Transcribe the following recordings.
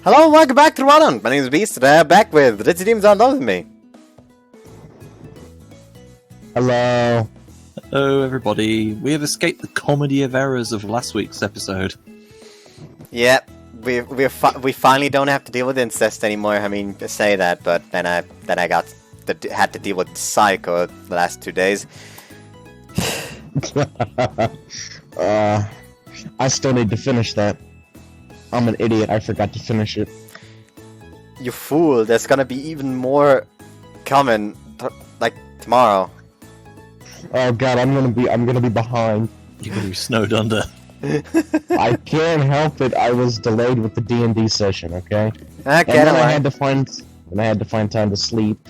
Hello, welcome back to Run. My name is Beast, and I'm back with Ditzy Demons on love with me. Hello. Hello, everybody. We have escaped the comedy of errors of last week's episode. Yep, we finally don't have to deal with incest anymore. I mean, to say that, but then I had to deal with Psycho the last 2 days. I still need to finish that. I'm an idiot. I forgot to finish it. You fool! There's gonna be even more coming, like tomorrow. Oh god, I'm gonna be behind. You're gonna be snowed under. I can't help it. I was delayed with the D&D session. Okay. Okay, and then I had to find time to sleep,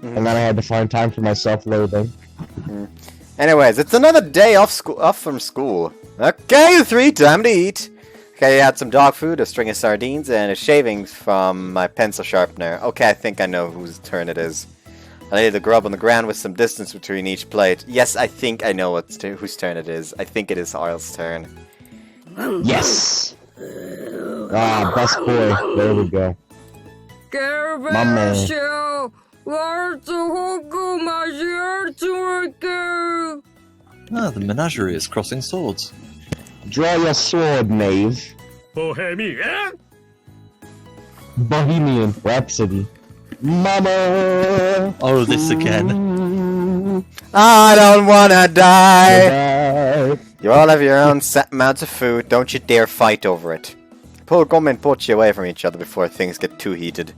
and then I had to find time for my self-loathing. Anyways, it's another day off from school. Okay, you three, time to eat. Okay, I had some dog food, a string of sardines, and a shavings from my pencil sharpener. Okay, I think I know whose turn it is. I laid the grub on the ground with some distance between each plate. Yes, I think I know whose turn it is. I think it is Arl's turn. Yes! Ah, best boy. There we go. My man. Ah, the menagerie is crossing swords. Draw your sword, knave. Bohemian? Bohemian Rhapsody. Mama! Oh, this again. I don't wanna die! You all have your own set amounts of food, don't you dare fight over it. Pull Gum and Pochi away from each other before things get too heated.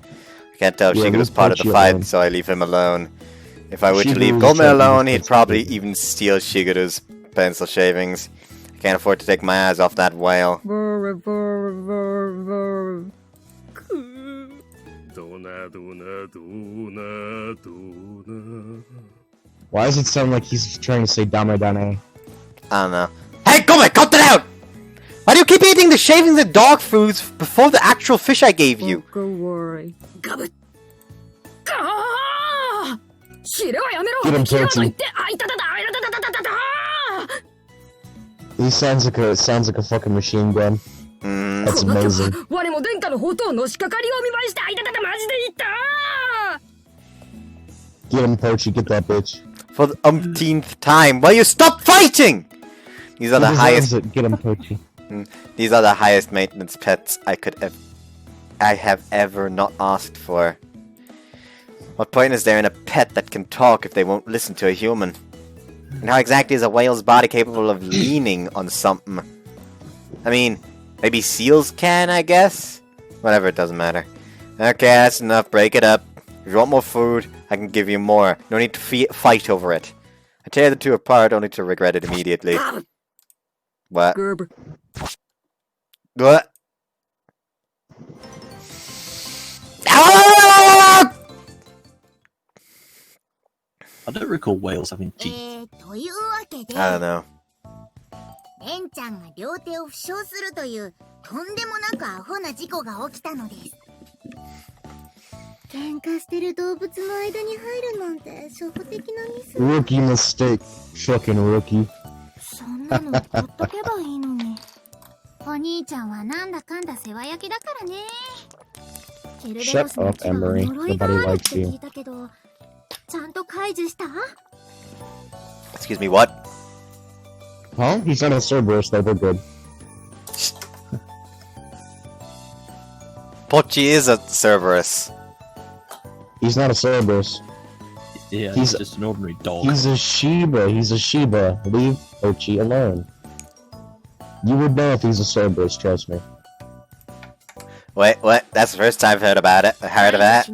I can't tell if Shigeru's part of the fight, so I leave him alone. If I were to leave Gome alone, he'd probably even steal Shigeru's pencil shavings. I can't afford to take my eyes off that whale. Why does it sound like he's trying to say Dame Dane? I don't know. Hey, Gome, cut that out! Why do you keep eating the shavings and dog foods before the actual fish I gave you? Don't worry. Get him, Ditzy. He sounds like a fucking machine gun. That's amazing. Get him, Pochi, get that bitch. For the umpteenth time, will you stop fighting? These are the highest. Get him, Pochi. These are the highest maintenance pets I have ever not asked for. What point is there in a pet that can talk if they won't listen to a human? And how exactly is a whale's body capable of leaning on something? I mean, maybe seals can, I guess? Whatever, it doesn't matter. Okay, that's enough, break it up. If you want more food, I can give you more. No need to fight over it. I tear the two apart only to regret it immediately. What? What? Ah! I don't recall whales having teeth. I don't know. レンちゃんが両手を負傷するというとんでもなくアホな事故が起きたのです。喧嘩してる動物の間に入るなんて初歩的なミス。Rookie mistake. Fucking rookie. そんなのほっとけばいいのに。お兄ちゃんはなんだかんだ世話焼きだからね。ケルベロスの血は呪いがあるって聞いたけど、ちゃんと解除した？ Excuse me, what? Huh? He's not a Cerberus, though. We're good. Pochi is a Cerberus. He's not a Cerberus. Yeah, he's just an ordinary dog. He's a Shiba. He's a Shiba. Leave Pochi alone. You would know if he's a Cerberus, trust me. Wait, what? That's the first time I've heard about it. I heard of that.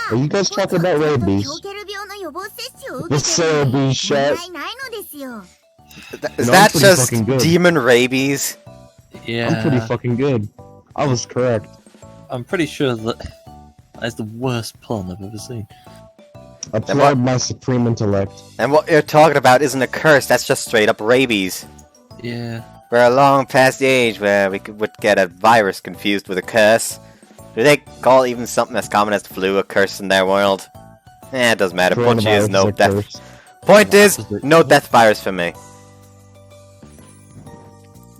Are you guys talking about rabies? The Cerberus shot. Is that just demon rabies? Yeah. I'm pretty fucking good. I was correct. I'm pretty sure that is the worst pun I've ever seen. Applaud my supreme intellect. And what you're talking about isn't a curse, that's just straight up rabies. Yeah. We're long past the age where we would get a virus confused with a curse. Do they call even something as common as the flu a curse in their world? Eh, it doesn't matter. Pochi is no death. Point is, no death virus for me.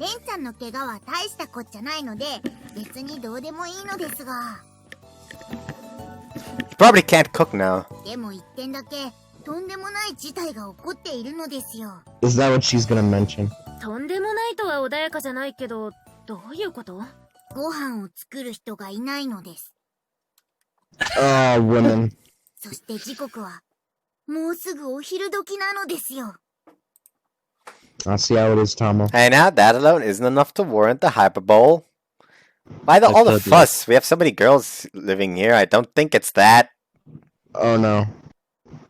レンちゃんの怪我は大したこっちゃないので、別にどうでもいいのですが。You probably can't cook now. でも一点だけ、とんでもない事態が起こっているのですよ。Is that what she's gonna mention? とんでもないとは穏やかじゃないけど、どういうこと？ご飯を作る人がいないのです。Oh, women. そして時刻は、もうすぐお昼時なのですよ。I see how it is, Tomo. Hey, now that alone isn't enough to warrant the hyperbole. Why all the fuss? We have so many girls living here. I don't think it's that. Oh no.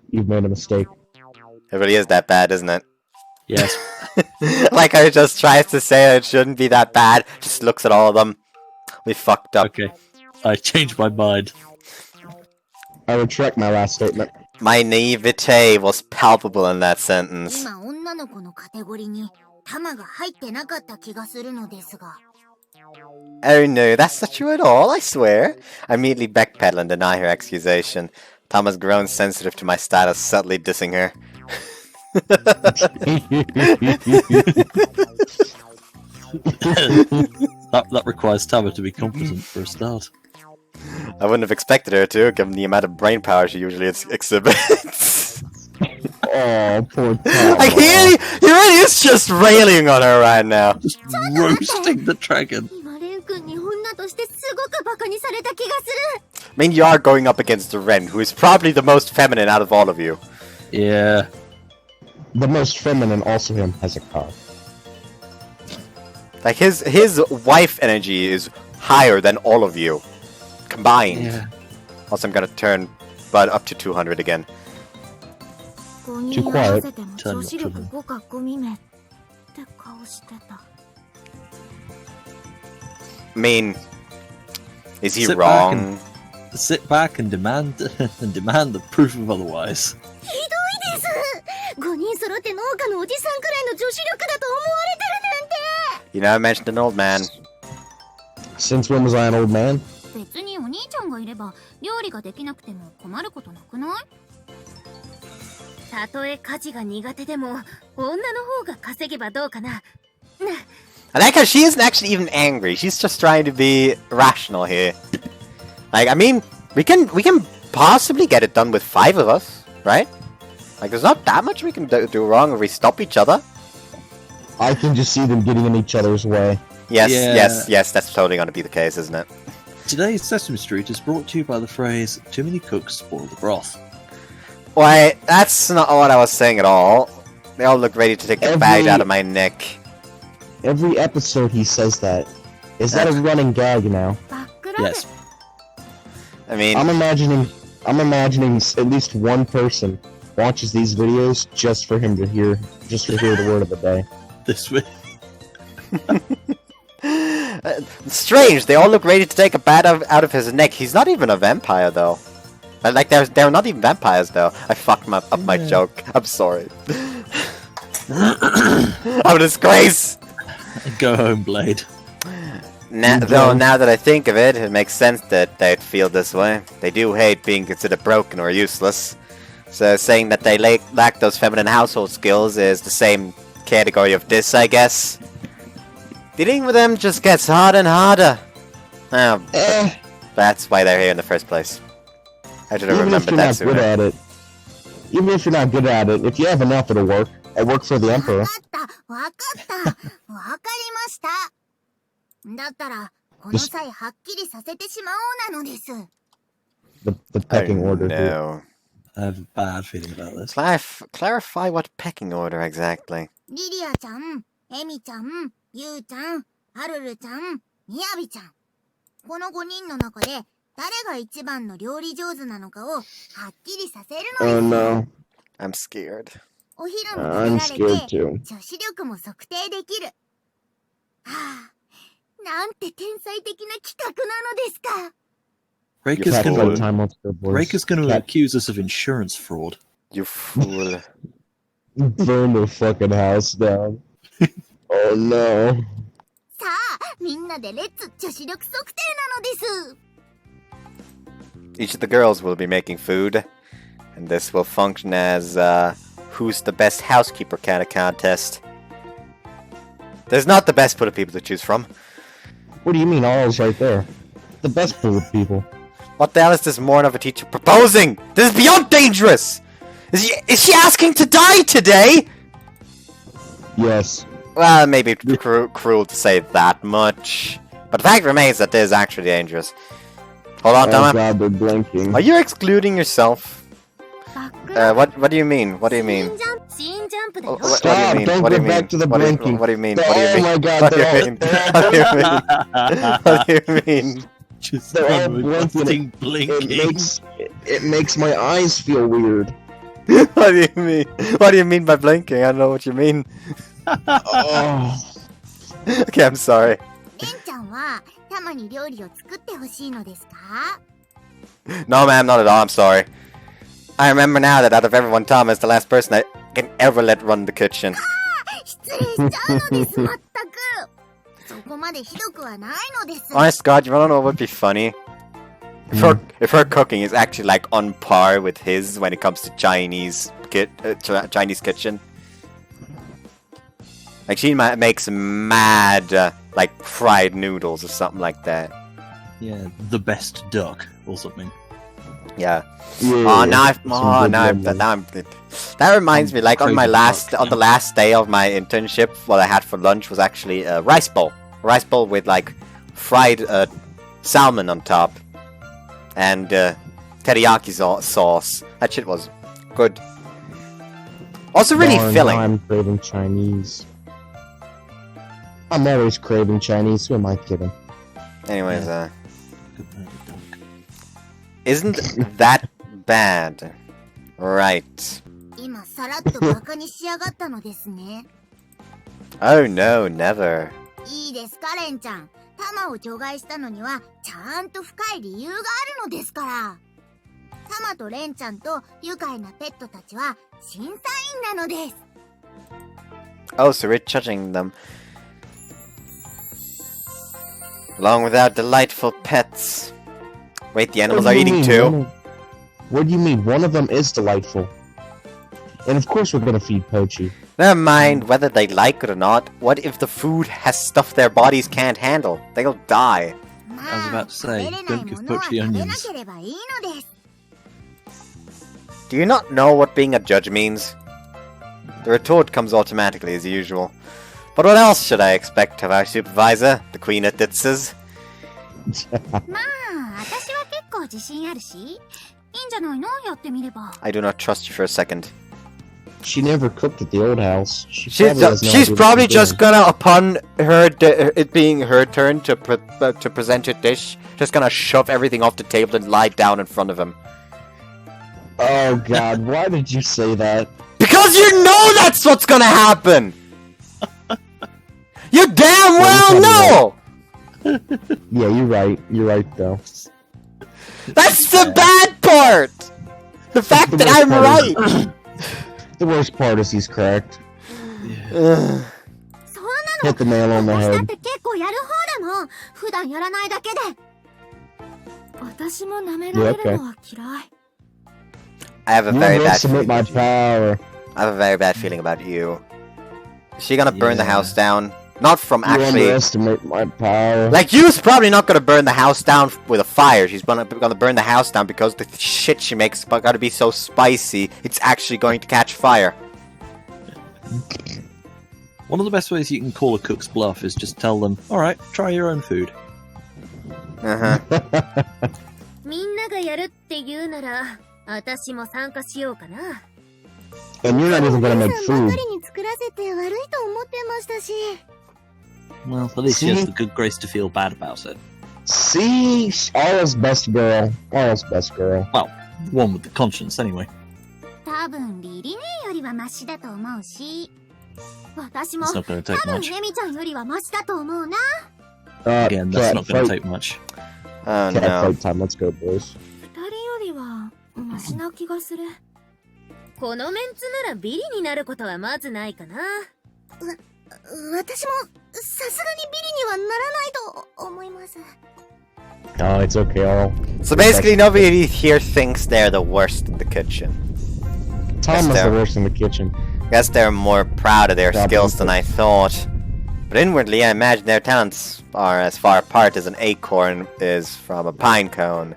You've made a mistake. It really is that bad, isn't it? Yes. Like I just tries to say it shouldn't be that bad. Just looks at all of them. We fucked up. Okay. I changed my mind. I retract my last statement. My naivete was palpable in that sentence. 今女の子のカテゴリーに玉が入ってなかった気がするのですが。Oh no, that's not true at all, I swear. I immediately backpedal and deny her accusation. Tom has grown sensitive to my status, subtly dissing her. That requires Tama to be competent for a start. I wouldn't have expected her to, given the amount of brain power she usually exhibits. Oh, poor Tomo. Like, he really is just railing on her right now. Just roasting the dragon. 今レン君に女としてすごくバカにされた気がする。I mean, you are going up against Ren, who is probably the most feminine out of all of you. Yeah. The most feminine also him has a cock. Like, his wife energy is higher than all of you. Combined. Yeah. Also, I'm gonna turn Bud up to 200 again. Too quiet. Turn it to them. って顔してた。 I mean, is he Sit back wrong? Sit back and demand the proof of otherwise. ひどいです。5人揃って農家のおじさんくらいの女子力だと思われてるなんて。 You know, I mentioned an old man. Since when was I an old man? 別にお兄ちゃんがいれば料理ができなくても困ることなくない？たとえ家事が苦手でも、女の方が稼げばどうかな。I like how she isn't actually even angry. She's just trying to be rational here. Like, I mean, we can possibly get it done with 5 of us, right? Like, there's not that much we can do wrong if we stop each other. I can just see them getting in each other's way. Yes, Yeah. yes, that's totally going to be the case, isn't it? Today's Sesame Street is brought to you by the phrase, too many cooks spoil the broth. Why, that's not what I was saying at all. They all look ready to take the bag out of my neck. Every episode he says that. Is that a running gag now? バックラブ。 Yes. I mean, I'm imagining at least one person watches these videos just for him to hear the word of the day. This way. strange, they all look ready to take a bite out of his neck. He's not even a vampire, though. Like, they're not even vampires, though. I fucked up my joke. I'm sorry. I'm a disgrace! Go home, Blade. Now that I think of it, it makes sense that they'd feel this way. They do hate being considered broken or useless. So saying that they lack those feminine household skills is the same category of diss, I guess. Dealing with them just gets harder and harder. Oh, that's why they're here in the first place. I should have remembered that sooner. Even if you're not good at it, if you have enough, it'll work. It worked for the Emperor. わかったわかりました。だったら、この際はっきりさせてしまおうなのです。The pecking order. No. I have a bad feeling about this. Clarify what pecking order exactly. リリアちゃん、エミちゃん、ユウちゃん、ハルルちゃん、ミヤビちゃん。この5人の中で、誰が一番の料理上手なのかをはっきりさせるのです。 Oh no. I'm scared. お昼も I'm 食べら scared れて、 too. 女子力も測定できる。はあ、なんて天才的な企画なのですか。Raker's Cat gonna, time on the boys. Raker's gonna Cat- accuse us of insurance fraud. You fool. Burn the fucking house down. Oh no. さあ、みんなでレッツ女子力測定なのです。 Each of the girls will be making food, and this will function as who's the best housekeeper kind of contest. There's not the best pool of people to choose from. What do you mean, Arl's right there? The best pool of people. What the hell is this morning of a teacher proposing? This is beyond dangerous! Is she asking to die today? Yes. Well, maybe cruel to say that much. But the fact remains that this is actually dangerous. Hold on, Oh Dama. god, they're blinking. Are you excluding yourself? バック What do you mean? What do you mean? シーンジャンプだよ What do you Stop, mean? don't What do you go back mean? to the What do you- blinking. What do you mean? Oh What do you mean? my god, What do you they're mean? What do you mean? What do you mean? Just They're all blinking, blinking. It makes my eyes feel weird. What do you mean? What do you mean by blinking? I don't know what you mean. Oh. Okay, I'm sorry. レンちゃんはタマに料理を作ってほしいのですか？ No, ma'am, not at all. I'm sorry. I remember now that out of everyone, Tom is the last person I can ever let run the kitchen. 失礼しちゃうのですまったく。そこまでひどくはないのです。 Honest God, you wanna know what would be funny? If her cooking is actually like on par with his when it comes to Chinese kitchen. Like she makes mad like fried noodles or something like that. Yeah, the best duck or something. Yeah. Yeah, Oh, now some good memories. that reminds me. Like on my Crazy duck, the last day of my internship, what I had for lunch was actually a rice bowl with like fried salmon on top and teriyaki sauce. That shit was good. Also, really Darn, filling. now I'm craving Chinese. I'm always craving Chinese. Who am I kidding? Anyways, isn't that bad? Right. 今さらっとバカにしやがったのですね。 Oh no, never. いいですかレンちゃん。タマを除外したのにはちゃんと深い理由があるのですから。タマとレンちゃんと愉快なペットたちは審査員なのです。 Oh, so we're judging them. Along with our delightful pets. Wait, the animals What are do you eating mean? too? What do you mean? One of them is delightful. And of course we're gonna feed Pochi. Never mind whether they like it or not. What if the food has stuff their bodies can't handle? They'll die. I was about to say, 食べれない don't give ものは Pochi 食べな onions. ければいいのです。 Do you not know what being a judge means? The retort comes automatically as usual. But what else should I expect of our supervisor, the Queen of Ditses? まあ、私は結構自信あるし、いいんじゃないの？やってみれば。 I do not trust you for a second. She never cooked at the old house. Probably has no She's idea what probably she's just doing. gonna, upon it being her turn to present her dish, just gonna shove everything off the table and lie down in front of him. Oh god, why did you say that? Because you know that's what's gonna happen! You damn well know! Yeah, you're right. You're right, though. That's the bad part! The fact that I'm right! The worst part is he's correct. Ugh. そんなの Hit the nail on the 私だっ head. て結構やる方だもん。普段やらないだけで。私も舐められるのは嫌い。 I have a You very bad underestimate feeling. my power. I have a very bad feeling about you. Is she gonna burn the Yeah. house down? Not from You actually... underestimate my power. Like, you's probably not gonna burn the house down with a fire. She's gonna burn the house down because the shit she makes gotta be so spicy, it's actually going to catch fire. One of the best ways you can call a cook's bluff is just tell them, alright, try your own food. Uh-huh. みんながやるって言うなら、私も参加しようかな。 And you're not even gonna make さんば food. かりに作らせて悪いと思ってましたし。 Well, at least she has See? the good grace to feel bad about it. See? Aura's best girl. Aura's best girl. One with the conscience, anyway. 多分リリネよりはマシだと思うし。私も It's not going to 多 take 分 much. ヘミちゃんよりはマシだと思うな。 Again, that's cat not going to fight. take much. Oh Cat no. fight time. Let's go, boys. 二人よりはマシな気がする。このメンツならビリになることはまずないかな。私もさすがにビリにはならないと思います。 No, it's okay, Aura. So basically, nobody here thinks they're the worst in the kitchen. Tom is there. the worst in the kitchen. Guess they're more proud of their Probably. skills than I thought. But inwardly, I imagine their talents are as far apart as an acorn is from a pine cone.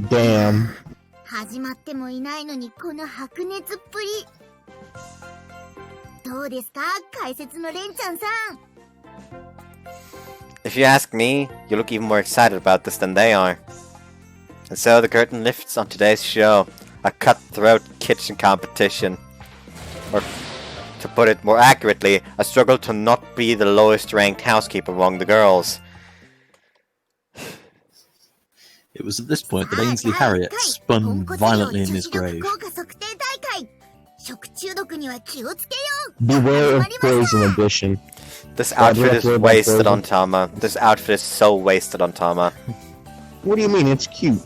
Damn. 始まってもいないのにこの白熱っぷり。どうですか解説のレンちゃんさん。If you ask me, you look even more excited about this than they are. And so the curtain lifts on today's show, a cutthroat kitchen competition. Or, to put it more accurately, a struggle to not be the lowest ranked housekeeper among the girls. It was at this point that Ainsley Harriott spun violently in his grave. Beware of poison addition. This outfit is wasted on Tama. This outfit is so wasted on Tama. What do you mean? It's cute.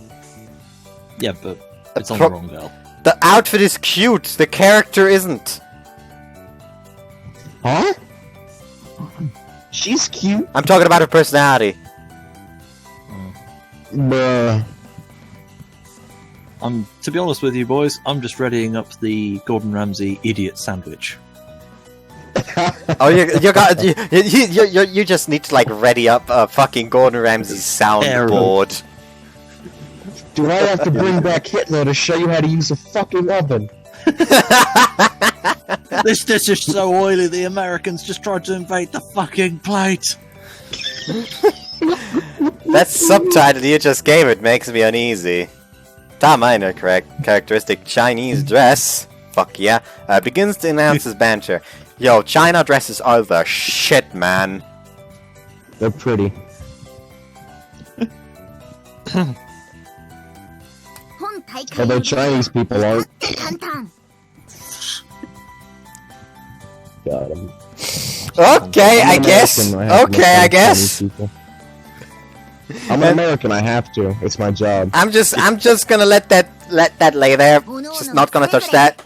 Yeah, but it's on the wrong girl. The outfit is cute, the character isn't. Huh? She's cute. I'm talking about her personality. Bruh. To be honest with you boys, I'm just readying up the Gordon Ramsay idiot sandwich. Oh, you just need to like ready up a fucking Gordon Ramsay soundboard. Do I have to bring back Hitler to show you how to use a fucking oven? This dish is so oily, the Americans just tried to invade the fucking plate. That subtitle you just gave it makes me uneasy. Tom Miner, correct characteristic Chinese dress. Fuck yeah. Begins to announce his banter. Yo, China dresses are the shit, man. They're pretty. Although Chinese people aren't. Got him. Okay, I guess. Okay, I guess. I'm an American. I have to. It's my job. I'm just gonna let that lay there. Just not gonna touch that.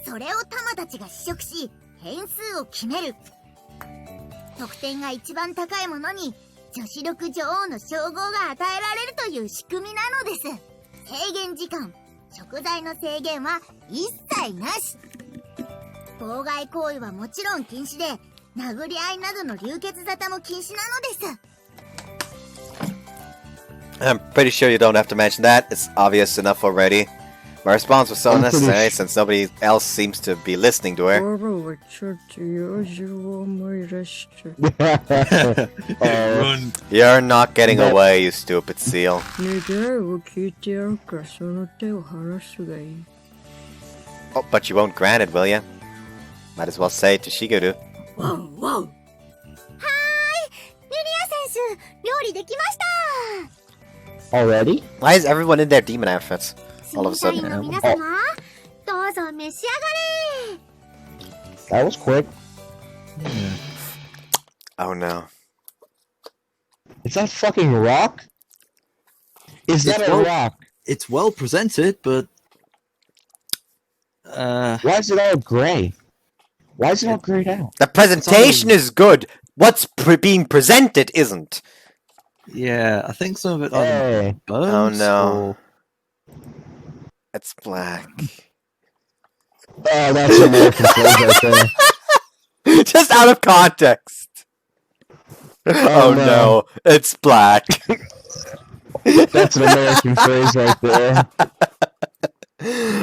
それをタマたちが試食し、点数を決める。得点が一番高いものに女子力女王の称号が与えられるという仕組みなのです。制限時間、食材の制限は一切なし。妨害行為はもちろん禁止で、殴り合いなどの流血沙汰も禁止なのです。I'm pretty sure you don't have to mention that. It's obvious enough already. My response was so unnecessary since nobody else seems to be listening to her. Run. You're not getting away, you stupid seal. Oh, but you won't grant it, will you? Might as well say it to Shigeru. Hi! ユリア選手、料理できました。 Already? Why is everyone in their demon outfits? All of a sudden. の皆様、どうぞ召し上がれ。 That was quick. Oh no. Is that fucking rock? Is that a rock? It's well presented, but Why is it all gray? Why is it all grayed out? The presentation is good. What's being presented isn't. yeah, I think some of it Hey. burns. Oh, no. Or... It's black. Oh, that's an American phrase right there. Just out of context. Oh no, it's black. That's an American phrase right there.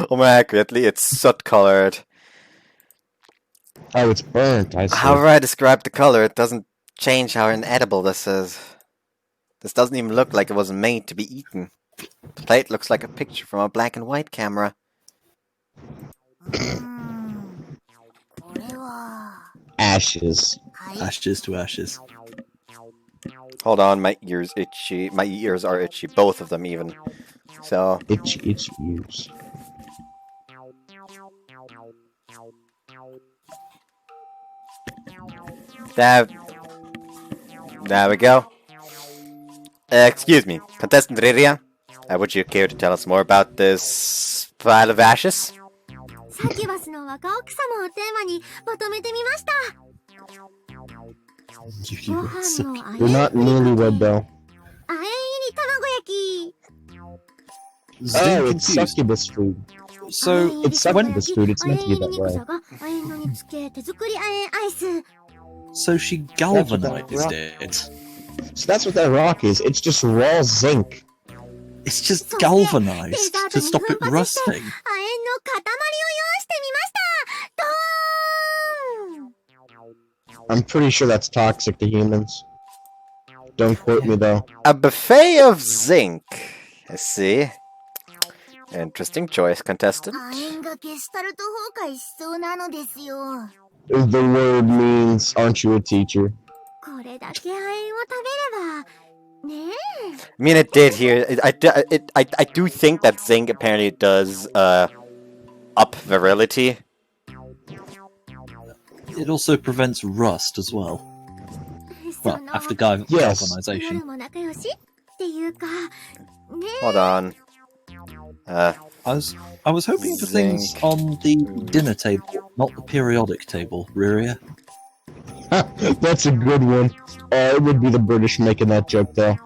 Or more accurately, it's soot colored. Oh, it's burnt. I see. However I describe the color, it doesn't change how inedible this is. This doesn't even look like it was made to be eaten. The plate looks like a picture from a black and white camera. Ashes. Ashes to ashes. Hold on, my ears itchy. My ears are itchy, both of them even. So Itchy ears. there we go. Excuse me, contestant Riria. Would you care to tell us more about this pile of ashes? サキュバスの若奥様をテーマにまとめてみました。ご飯のあ You're not newlywed though. あえ入り卵焼き。 Oh, it's succubus food. So It's succubus food. It's meant to be that way. So she galvanized it. So that's what that rock is. It's just raw zinc. It's just galvanized to stop it rusting. I'm pretty sure that's toxic to humans. Don't quote me though. A buffet of zinc. I see. Interesting choice, contestant. The word means, aren't you a teacher? I mean, it did here. I do think that zinc apparently does up virility. It also prevents rust as well. Well, after galvanization. Hold on. I was hoping for things on the dinner table, not the periodic table, Riria. That's a good one. It would be the British making that joke though.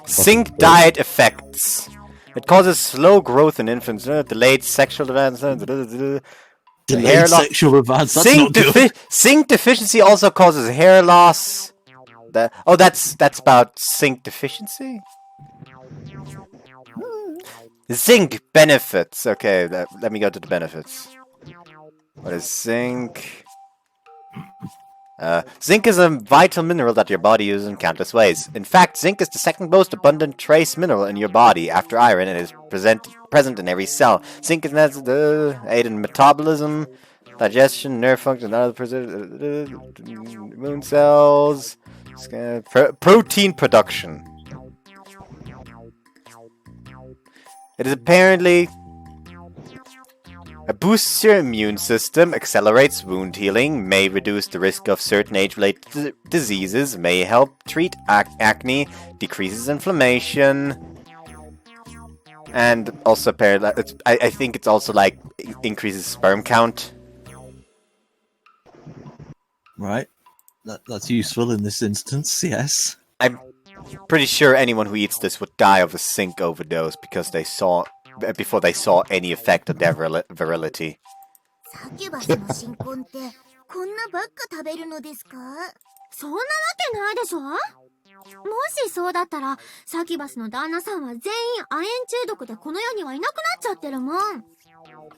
Zinc diet effects. It causes slow growth in infants, delayed sexual advancement, Delayed sexual advance, that's not good. Zinc deficiency also causes hair loss. That's about zinc deficiency? Zinc benefits. Okay, let me go to the benefits. What is zinc? Zinc is a vital mineral that your body uses in countless ways. In fact, zinc is the second most abundant trace mineral in your body after iron and is present in every cell. Zinc is aid in metabolism, digestion, nerve function, and other immune cells, protein production. It is apparently it boosts your immune system, accelerates wound healing, may reduce the risk of certain age-related diseases, may help treat acne, decreases inflammation, and also apparently, I think it's also like increases sperm count. Right, that's useful in this instance. Yes. I'm pretty sure anyone who eats this would die of a zinc overdose because before they saw any effect on their virility.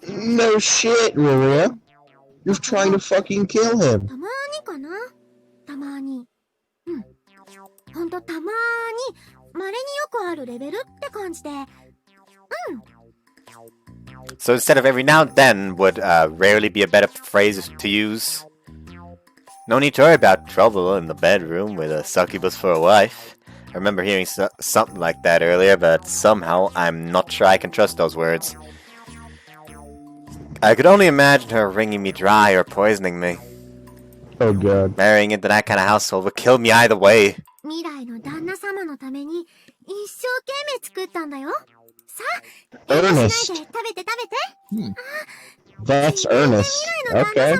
No shit, Maria. You're trying to fucking kill him. So instead of every now and then would rarely be a better phrase to use. No need to worry about trouble in the bedroom with a succubus for a wife. I remember hearing something like that earlier, but somehow I'm not sure I can trust those words. I could only imagine her wringing me dry or poisoning me. Oh god. Marrying into that kind of household would kill me either way. Ernest. That's Ernest. Okay.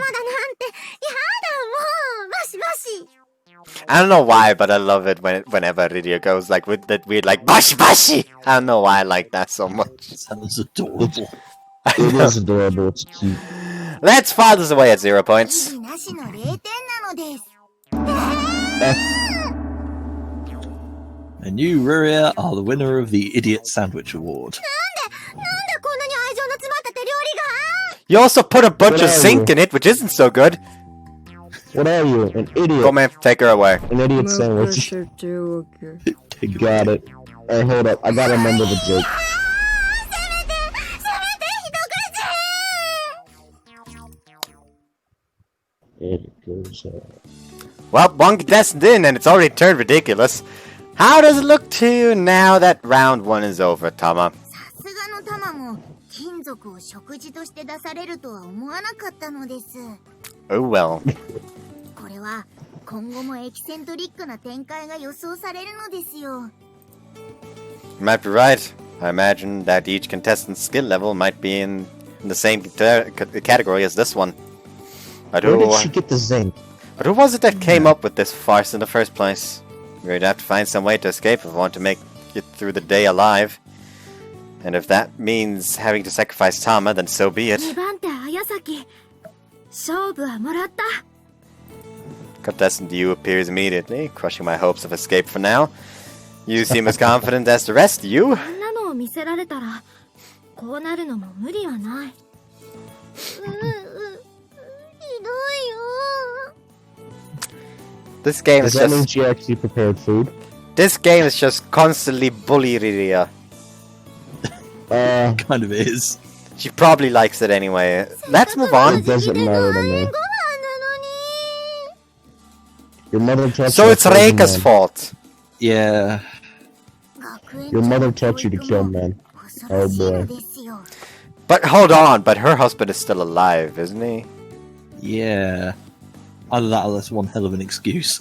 I don't know why, but I love it whenever Rydia goes like with that weird like bashi bashi. I don't know why I like that so much. It sounds adorable. It is adorable. It's cute. Let's file this away at 0 points. And you, Riria, are the winner of the Idiot Sandwich Award. You also put a bunch of zinc in it, which isn't so good. What are you? An idiot. Go man, take her away. An idiot sandwich. Got it. Hey, hold up. I gotta remember the joke. It goes Well, one contestant in, and it's already turned ridiculous. How does it look to you now that round 1 is over, Tama? Oh well. You might be right. I imagine that each contestant's skill level might be in the same category as this one. But where did she get the zinc? But who was it that came up with this farce in the first place? We'd have to find some way to escape if we want to make it through the day alive. And if that means having to sacrifice Tama, then so be it. 勝負はもらった。 Contestant U appears immediately, crushing my hopes of escape for now. You seem as confident as the rest, you. こんなのを見せられたら、こうなるのも無理はない。ひどいよ。 This game is Does that mean just. she actually prepared food? This game is just constantly bullying Riria. Kind of is. She probably likes it anyway. Let's move on. It doesn't matter to me. Your mother taught So you it's to kill Reika's men. fault. Yeah. Your mother taught you to kill men. Oh boy. But hold on, but her husband is still alive, isn't he? Yeah. Either that or that's one hell of an excuse.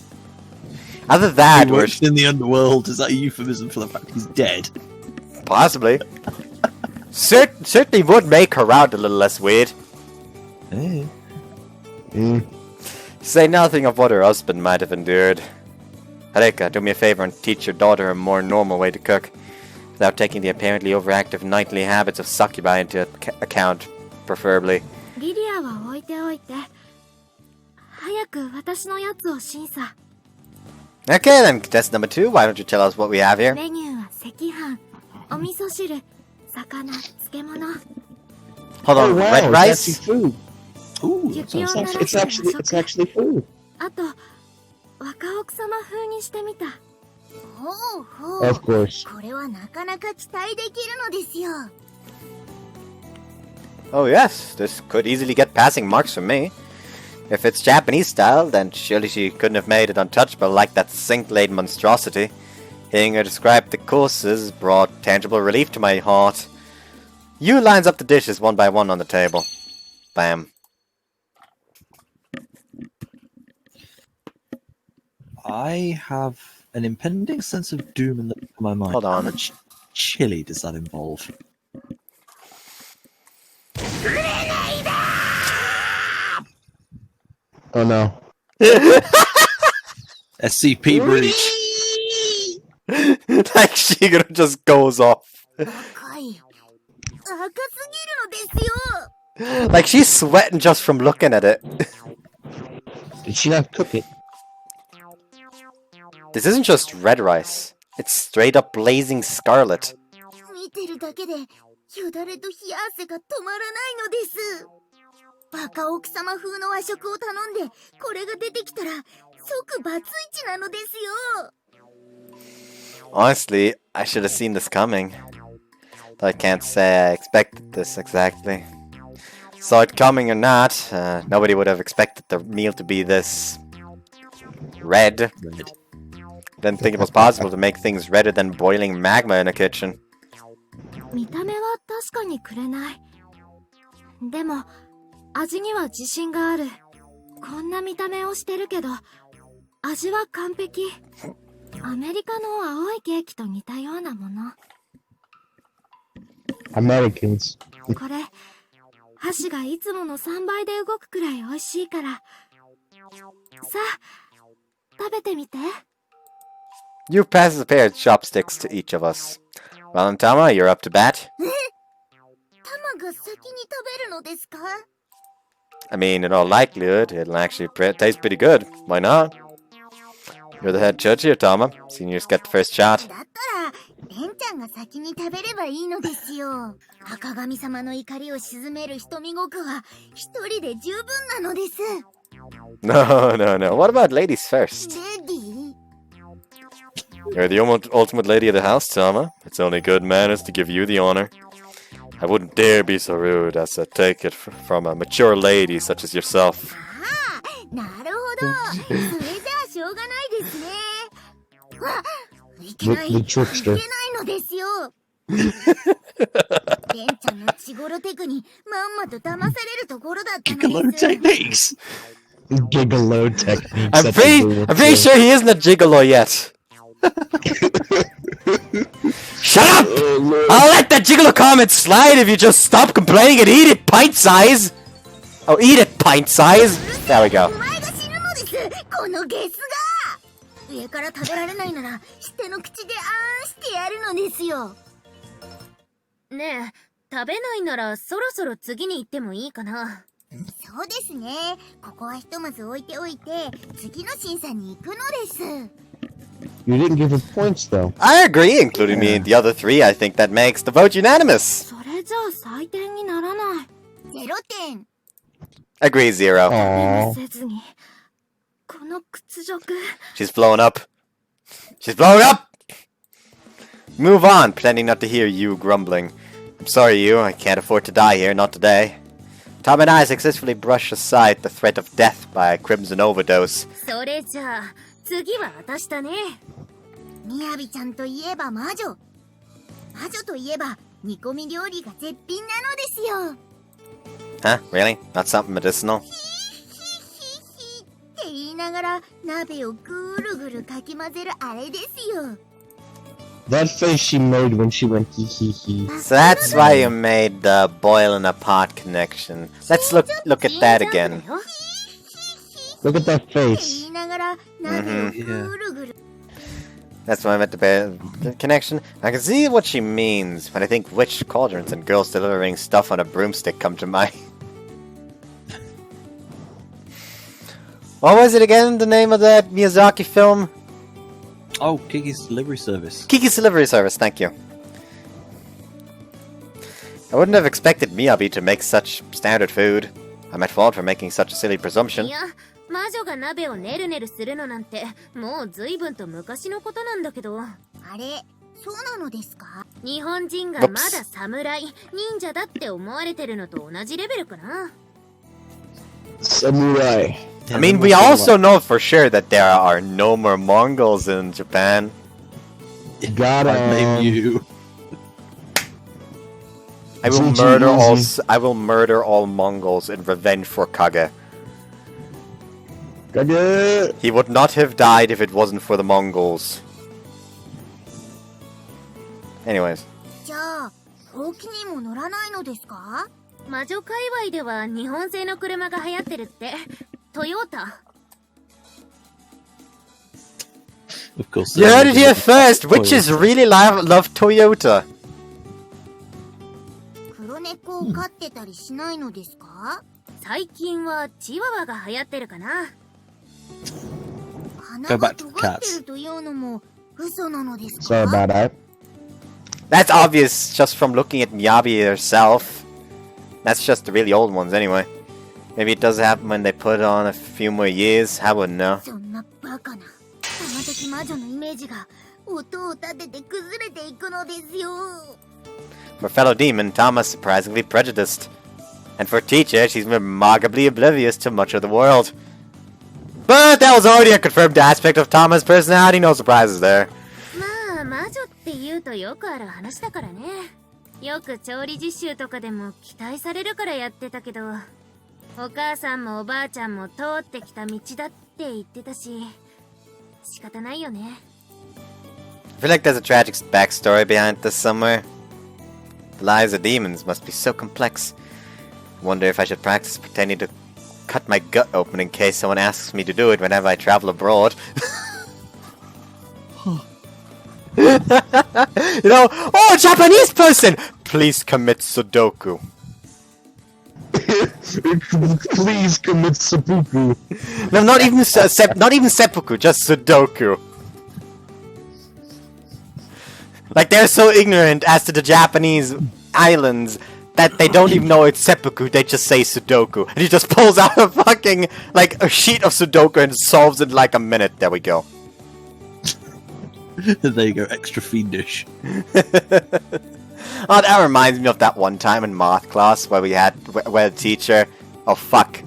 Either that He or works in the underworld. Is that a euphemism for the fact he's dead? possibly. Certainly would make her out a little less weird. Eh. Say nothing of what her husband might have endured. Reika, do me a favor and teach your daughter a more normal way to cook, without taking the apparently overactive nightly habits of succubi into account, preferably. リリアは置いておいて。早く私のやつを審査。 Okay then, contestant number 2, why don't you tell us what we have here? メニューは赤飯、お味噌汁、魚、漬物。 Hold on, Oh wow, red it's rice? actually food. Ooh, that 雪を sounds 鳴 nice. ら It's した和 actually, it's 食。 actually food. あと、若奥様風にしてみた。ほうほう。 Of course. これはなかなか期待できるのですよ。 Oh yes, this could easily get passing marks from me. If it's Japanese style, then surely she couldn't have made it untouchable like that sink-laden monstrosity. Hearing her describe the courses brought tangible relief to my heart. You lines up the dishes one by one on the table. Bam. I have an impending sense of doom in the back of my mind. Hold on. How much chili does that involve? Oh no. SCP breach. Like Shigeru just goes off. 赤い。赤すぎるのですよ。 Like she's sweating just from looking at it. Did she not cook it? This isn't just red rice. It's straight up blazing scarlet. 見てるだけでよだれと冷や汗が止まらないのです。若奥様風の和食を頼んでこれが出てきたら即バツイチなのですよ。 Honestly, I should have seen this coming. Though I can't say I expected this exactly. Saw it coming or not, nobody would have expected the meal to be this red. Red. Didn't think it was possible to make things redder than boiling magma in a kitchen. 見た目は確かにくれない。でも、味には自信がある。こんな見た目をしてるけど、味は完璧。アメリカの青いケーキと似たようなもの。 Americans. これ、箸がいつもの3倍で動くくらい美味しいから。さあ、食べてみて。 You pass a pair of chopsticks to each of us. Valentama, you're up to bat. タマが先に食べるのですか？ I mean, in all likelihood, it'll actually taste pretty good. Why not? You're the head judge here, Tama. Seniors get the first shot. だったらレンちゃんが先に食べればいいのですよ。赤神様の怒りを鎮める瞳ごくは一人で十分なのです。 No, no, no. What about ladies first? レディ？ You're the ultimate lady of the house, Tama. It's only good manners to give you the honor. I wouldn't dare be so rude as to take it from a mature lady such as yourself. ああ、なるほど。それじゃあしょうがないですね。わ、いけない。 The いけ trickster. ないのですよ。レンちゃんのチゴロテクにまんまと騙されるところだったの Gigolo です。 techniques. Gigolo techniques. I'm that's a pretty, good one, I'm pretty too. sure he isn't a gigolo yet. Shut up! Oh, Lord. I'll let the gigolo comment slide if you just stop complaining and eat it pint size! Oh, eat it pint size! There we go. お前が死ぬのです。このゲスが。上から食べられないなら下の口であんしてやるのですよ。ねえ、食べないならそろそろ次に行ってもいいかな。そうですね。ここはひとまず置いておいて、次の審査に行くのです。You didn't give her points, though. I agree, including me and the other three. I think that makes the vote unanimous. それじゃあ採点にならない。0点。Agree, Zero. Aww. せずにこの屈辱。 She's blowing up. She's blowing up! Move on, pretending not to hear you grumbling. I'm sorry, you. I can't afford to die here, not today. Tom and I successfully brush aside the threat of death by a crimson overdose. それじゃあ次は私だね。みやびちゃんといえば魔女。魔女といえば煮込み料理が絶品なのですよ。Huh? Really? Not something medicinal? って言いながら鍋をぐるぐるかき混ぜるあれですよ。That face she made when she went hee hee hee. So that's why you made the boil in a pot connection. Let's look at that again. Look at that face. 言いながら鍋をぐるぐる。 That's why I meant the connection. I can see what she means, but I think witch cauldrons and girls delivering stuff on a broomstick come to mind. What was it again, the name of that Miyazaki film? Oh, Kiki's Delivery Service. Kiki's Delivery Service, thank you. I wouldn't have expected Miyabi to make such standard food. I'm at fault for making such a silly presumption. いや、魔女が鍋をねるねるするのなんてもう随分と昔のことなんだけど。あれ、そうなのですか？日本人がまだ侍、忍者だって思われてるのと同じレベルかな。Samurai. I mean, we also know for sure that there are no more Mongols in Japan. Got I blame him. you. I will murder all Mongols in revenge for Kage. Kage. He would not have died if it wasn't for the Mongols. Anyways. じゃあ、ほうきにも乗らないのですか？魔女界隈では日本製の車が流行ってるって。トヨタ。Of course. You heard it here first! Witches really love Toyota! 黒猫を飼ってたりしないのですか？最近はチワワが流行ってるかな。鼻が尖ってるというのも嘘なのですか？ Sorry about that. That's obvious just from looking at Miyabi herself. That's just the really old ones anyway. Maybe it does happen when they put on a few more years. I wouldn't know. そんなバカな玉的魔女のイメージが音を立てて崩れていくのですよ。 For fellow demon, Tama's surprisingly prejudiced. And for teacher, she's remarkably oblivious to much of the world. But that was already a confirmed aspect of Tama's personality, no surprises there. まあ魔女って言うとよくある話だからね。よく調理実習とかでも期待されるからやってたけど、お母さんもおばあちゃんも通ってきた道だって言ってたし、仕方ないよね。I feel like there's a tragic backstory behind this somewhere. The lives of demons must be so complex. I wonder if I should practice pretending to cut my gut open in case someone asks me to do it whenever I travel abroad. You know, oh, Japanese person! Please commit Sudoku. Please commit seppuku. No, not even seppuku, just Sudoku. Like, they're so ignorant as to the Japanese islands that they don't even know it's seppuku, they just say Sudoku. And he just pulls out a fucking, like, a sheet of Sudoku and solves it in like a minute. There we go. There you go, extra fiendish. Oh, that reminds me of that one time in math class where where the teacher, oh fuck,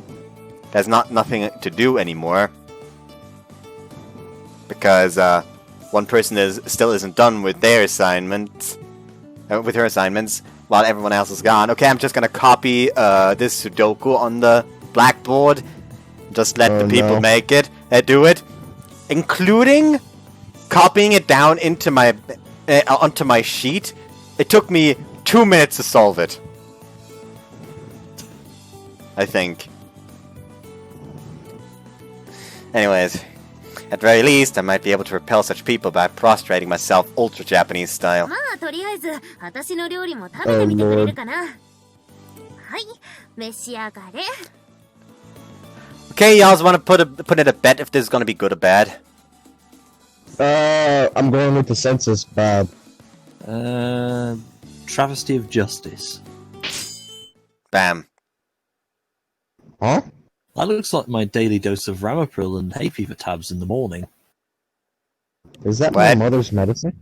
there's nothing to do anymore because one person still isn't done with their assignments, with her assignments, while everyone else is gone. Okay, I'm just gonna copy this Sudoku on the blackboard, just let the people make it, do it, including copying it down into my onto my sheet. It took me 2 minutes to solve it. I think. Anyways, at very least, I might be able to repel such people by prostrating myself ultra Japanese style. まあとりあえず私の料理も食べてみてくれるかな。Okay, y'all want to put in a bet if this is gonna be good or bad? I'm going with the census bad. Travesty of justice. Bam. Huh? That looks like my daily dose of Ramapril and hay fever tabs in the morning. Is that What? my mother's medicine?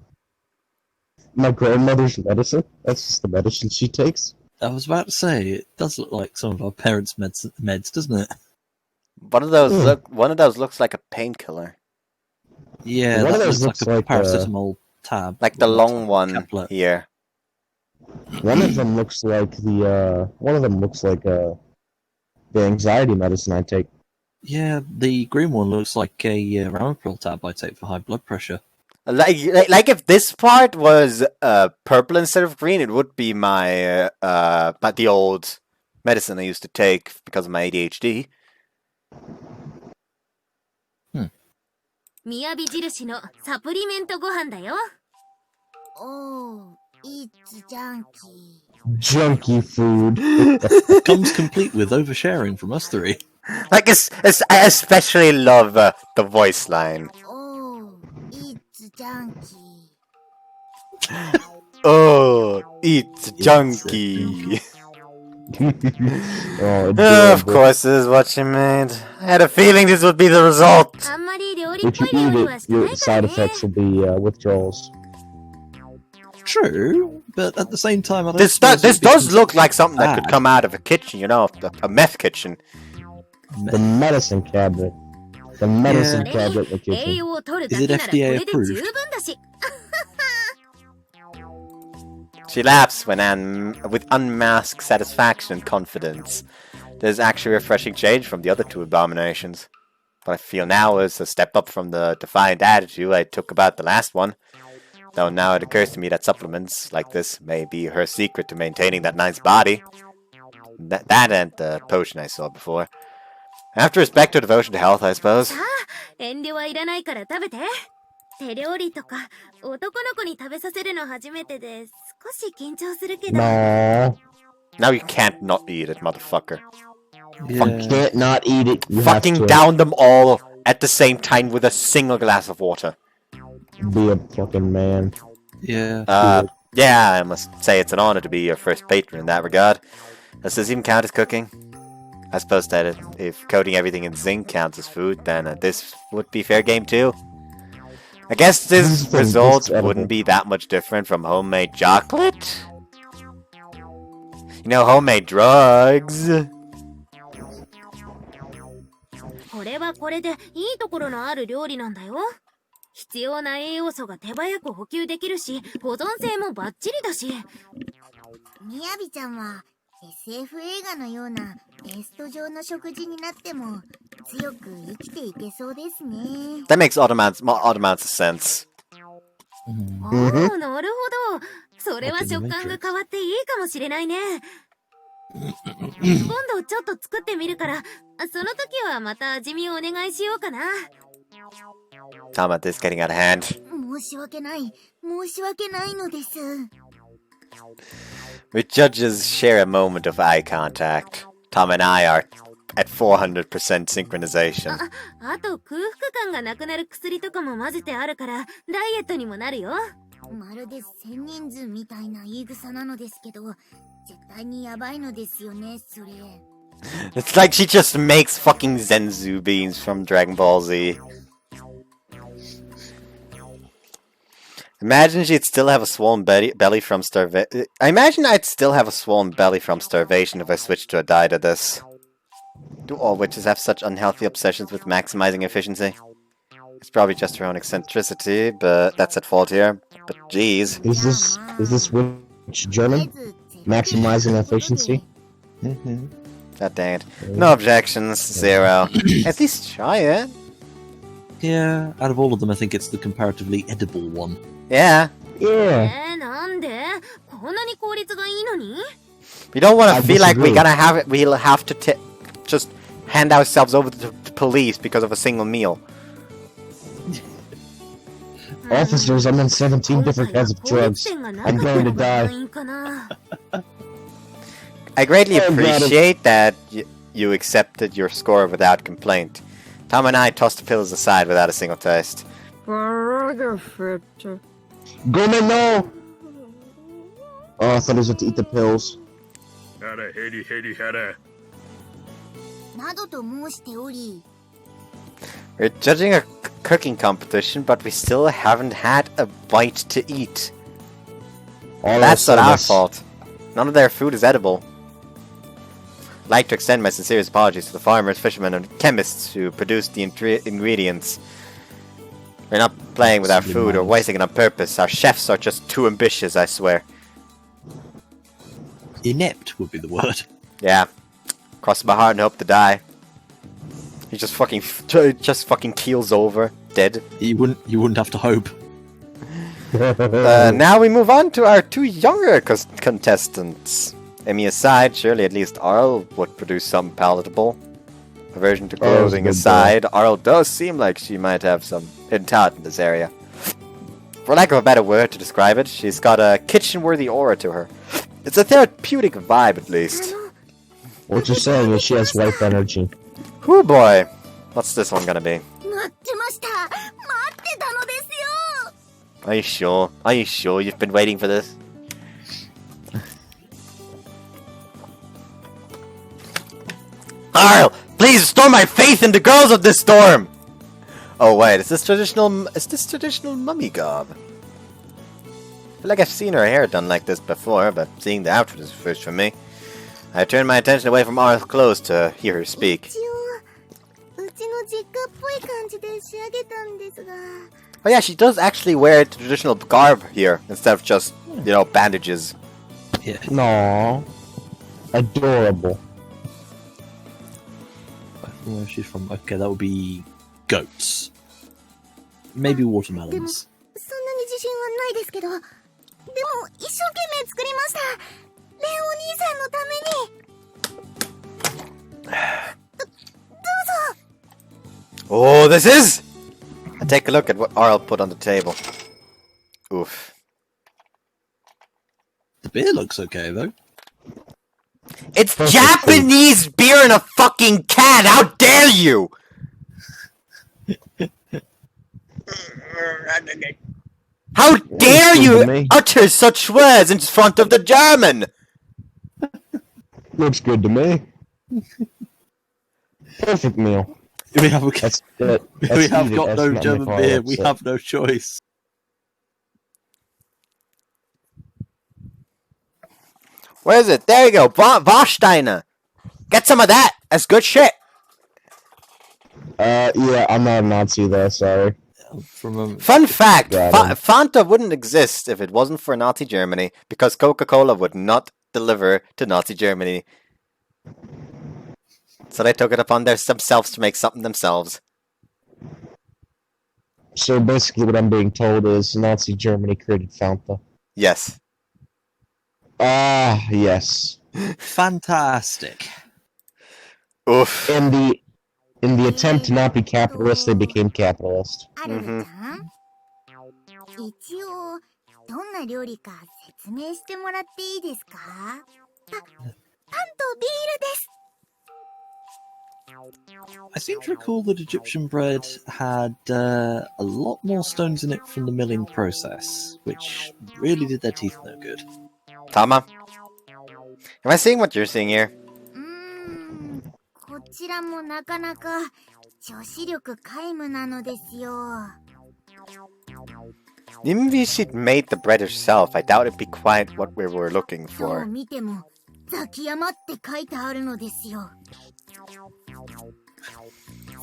My grandmother's medicine? That's just the medicine she takes? I was about to say, it does look like some of our parents' meds, doesn't it? One of those looks like a painkiller. Yeah, One of that those looks like a looks like, paracetamol tab. Like the Well, long one tablet. here. One of them looks like the anxiety medicine I take. Yeah, the green one looks like a Ramapril tab I take for high blood pressure. Like if this part was purple instead of green, it would be my the old medicine I used to take because of my ADHD. 雅印のサプリメントご飯だよ。Oh, it's junky. Junky food. Comes complete with oversharing from us three. Like I especially love the voice line. Oh, it's junky. Oh, it's junky. Oh, Of course, this is what you made. I had a feeling this would be the result. あんまり料理っ If ぽ you い料 eat 理は it, してな your いから side ね。 effects will be withdrawals. True, but at the same time, I don't This suppose this it'd be does look like something that could bad. come out of a kitchen, you know, a meth kitchen. The medicine cabinet. The medicine Yeah. cabinet in the 栄 kitchen. 養を取る Is だ it けなら FDA これで十分だし。 She laughs when with unmasked satisfaction and confidence. There's actually a refreshing change from the other two abominations. What I feel now is a step up from the defiant attitude I took about the last one. Though now it occurs to me that supplements like this may be her secret to maintaining that nice body. That and the potion I saw before. I have to respect her devotion to health, I suppose. 遠慮はいらないから食べて。手料理とか男の子に食べさせるの初めてで少し緊張するけど。 No. Now you can't not eat it, motherfucker. You can't not eat it. You Fucking have to down them all at the same time with a single glass of water. be a fucking man. Yeah. Yeah, I must say it's an honor to be your first patron in that regard. Does this even count as cooking? I suppose that if coating everything in zinc counts as food, then this would be fair game too. I guess this result wouldn't be that much different from homemade chocolate. You know, homemade drugs. これはこれでいいところのある料理なんだよ。必要な栄養素が手早く補給できるし、保存性もバッチリだし。みやびちゃんは SF 映画のようなペースト状の食事になっても強く生きていけそうですね。 That makes odd amounts of sense. ああ、なるほど。それは食感が変わっていいかもしれないね。今度ちょっと作ってみるから、その時はまた味見をお願いしようかな。 Talking about this getting out of hand. 申し訳ないのです。 We judges share a moment of eye contact. Tom and I are at 400% synchronization. あと空腹感がなくなる薬とかも混ぜてあるからダイエットにもなるよ。まるで千人数みたいな言い草なのですけど、絶対にやばいのですよね、それ。 It's like she just makes fucking Zenzu beans from Dragon Ball Z. Imagine she'd still have a swollen belly from starvation. I imagine I'd still have a swollen belly from starvation if I switched to a diet of this. Do all witches have such unhealthy obsessions with maximizing efficiency? It's probably just her own eccentricity, but that's at fault here. But geez. Is this witch German? Maximizing efficiency? God dang it. No objections. 0. At least try it. Yeah, out of all of them, I think it's the comparatively edible one. Yeah. Yeah. なんでこんなに効率がいいのに We don't want to I feel like we're disagree. gonna have it. We'll have to just hand ourselves over to the police because of a single meal. Officers, I'm on 17 different kinds of drugs. I'm going to die. I greatly Oh, God. appreciate that you accepted your score without complaint. Tom and I tossed the pills aside without a single taste. Go, man, no! Oh, I thought he was about to eat the pills. やれヘリヘリヘレなどと申しており、 We're judging a cooking competition, but we still haven't had a bite to eat. All That's not our us. fault. None of their food is edible. I'd like to extend my sincerest apologies to the farmers, fishermen, and chemists who produced the ingredients. We're not playing with our food or wasting it on purpose. Our chefs are just too ambitious, I swear. Inept would be the word. Yeah. Cross my heart and hope to die. He just fucking keels over, dead. You wouldn't have to hope. Now we move on to our two younger contestants. Emmy aside, surely at least Arl would produce something palatable. Aversion to clothing aside, Arl does seem like she might have some hidden talent in this area. For lack of a better word to describe it, she's got a kitchen-worthy aura to her. It's a therapeutic vibe, at least. What you're saying is she has wife energy. Hoo boy! What's this one gonna be? 待ってました。待ってたのですよ。 Are you sure? Are you sure you've been waiting for this? Arl! Please restore my faith in the girls of this storm! Oh wait, is this traditional mummy garb? I feel like I've seen her hair done like this before, but seeing the outfit is first for me. I turned my attention away from Arl's clothes to hear her speak. 一応、うちの実家っぽい感じで仕上げたんですが。 Oh yeah, she does actually wear the traditional garb here, instead of just, you know, bandages. Yeah. No. Adorable. Where she's from? Okay, that would be goats. Maybe でも、 watermelons. そんなに自信はないですけど、でも一生懸命作りました。レンお兄さんのために。Oh, this is! And take a look at what Arl put on the table. Oof. The beer looks okay though. It's Japanese beer in a fucking can! How dare you! How dare you utter such words in front of the German! Looks good to me. Perfect meal. We have That's it. we have got no German beer. We have no choice. Where is it? There you go, Warsteiner! Get some of that! That's good shit! Yeah, I'm not a Nazi though, sorry. Fun fact, Got him. Fanta wouldn't exist if it wasn't for Nazi Germany, because Coca-Cola would not deliver to Nazi Germany. So they took it upon themselves to make something themselves. So basically what I'm being told is Nazi Germany created Fanta. Yes. Ah, yes. Fantastic. Oof. In the attempt to not be capitalist, they became capitalist. アルルちゃん、一応どんな料理か説明してもらっていいですか？パンとビールです。 I seem to recall that Egyptian bread had a lot more stones in it from the milling process, which really did their teeth no good. Tama? Am I seeing what you're seeing here? こちらもなかなか女子力皆無なのですよ。 Even if she'd made the bread herself, I doubt it'd be quite what we were looking どう for. 見てもザキヤマって書いてあるのですよ。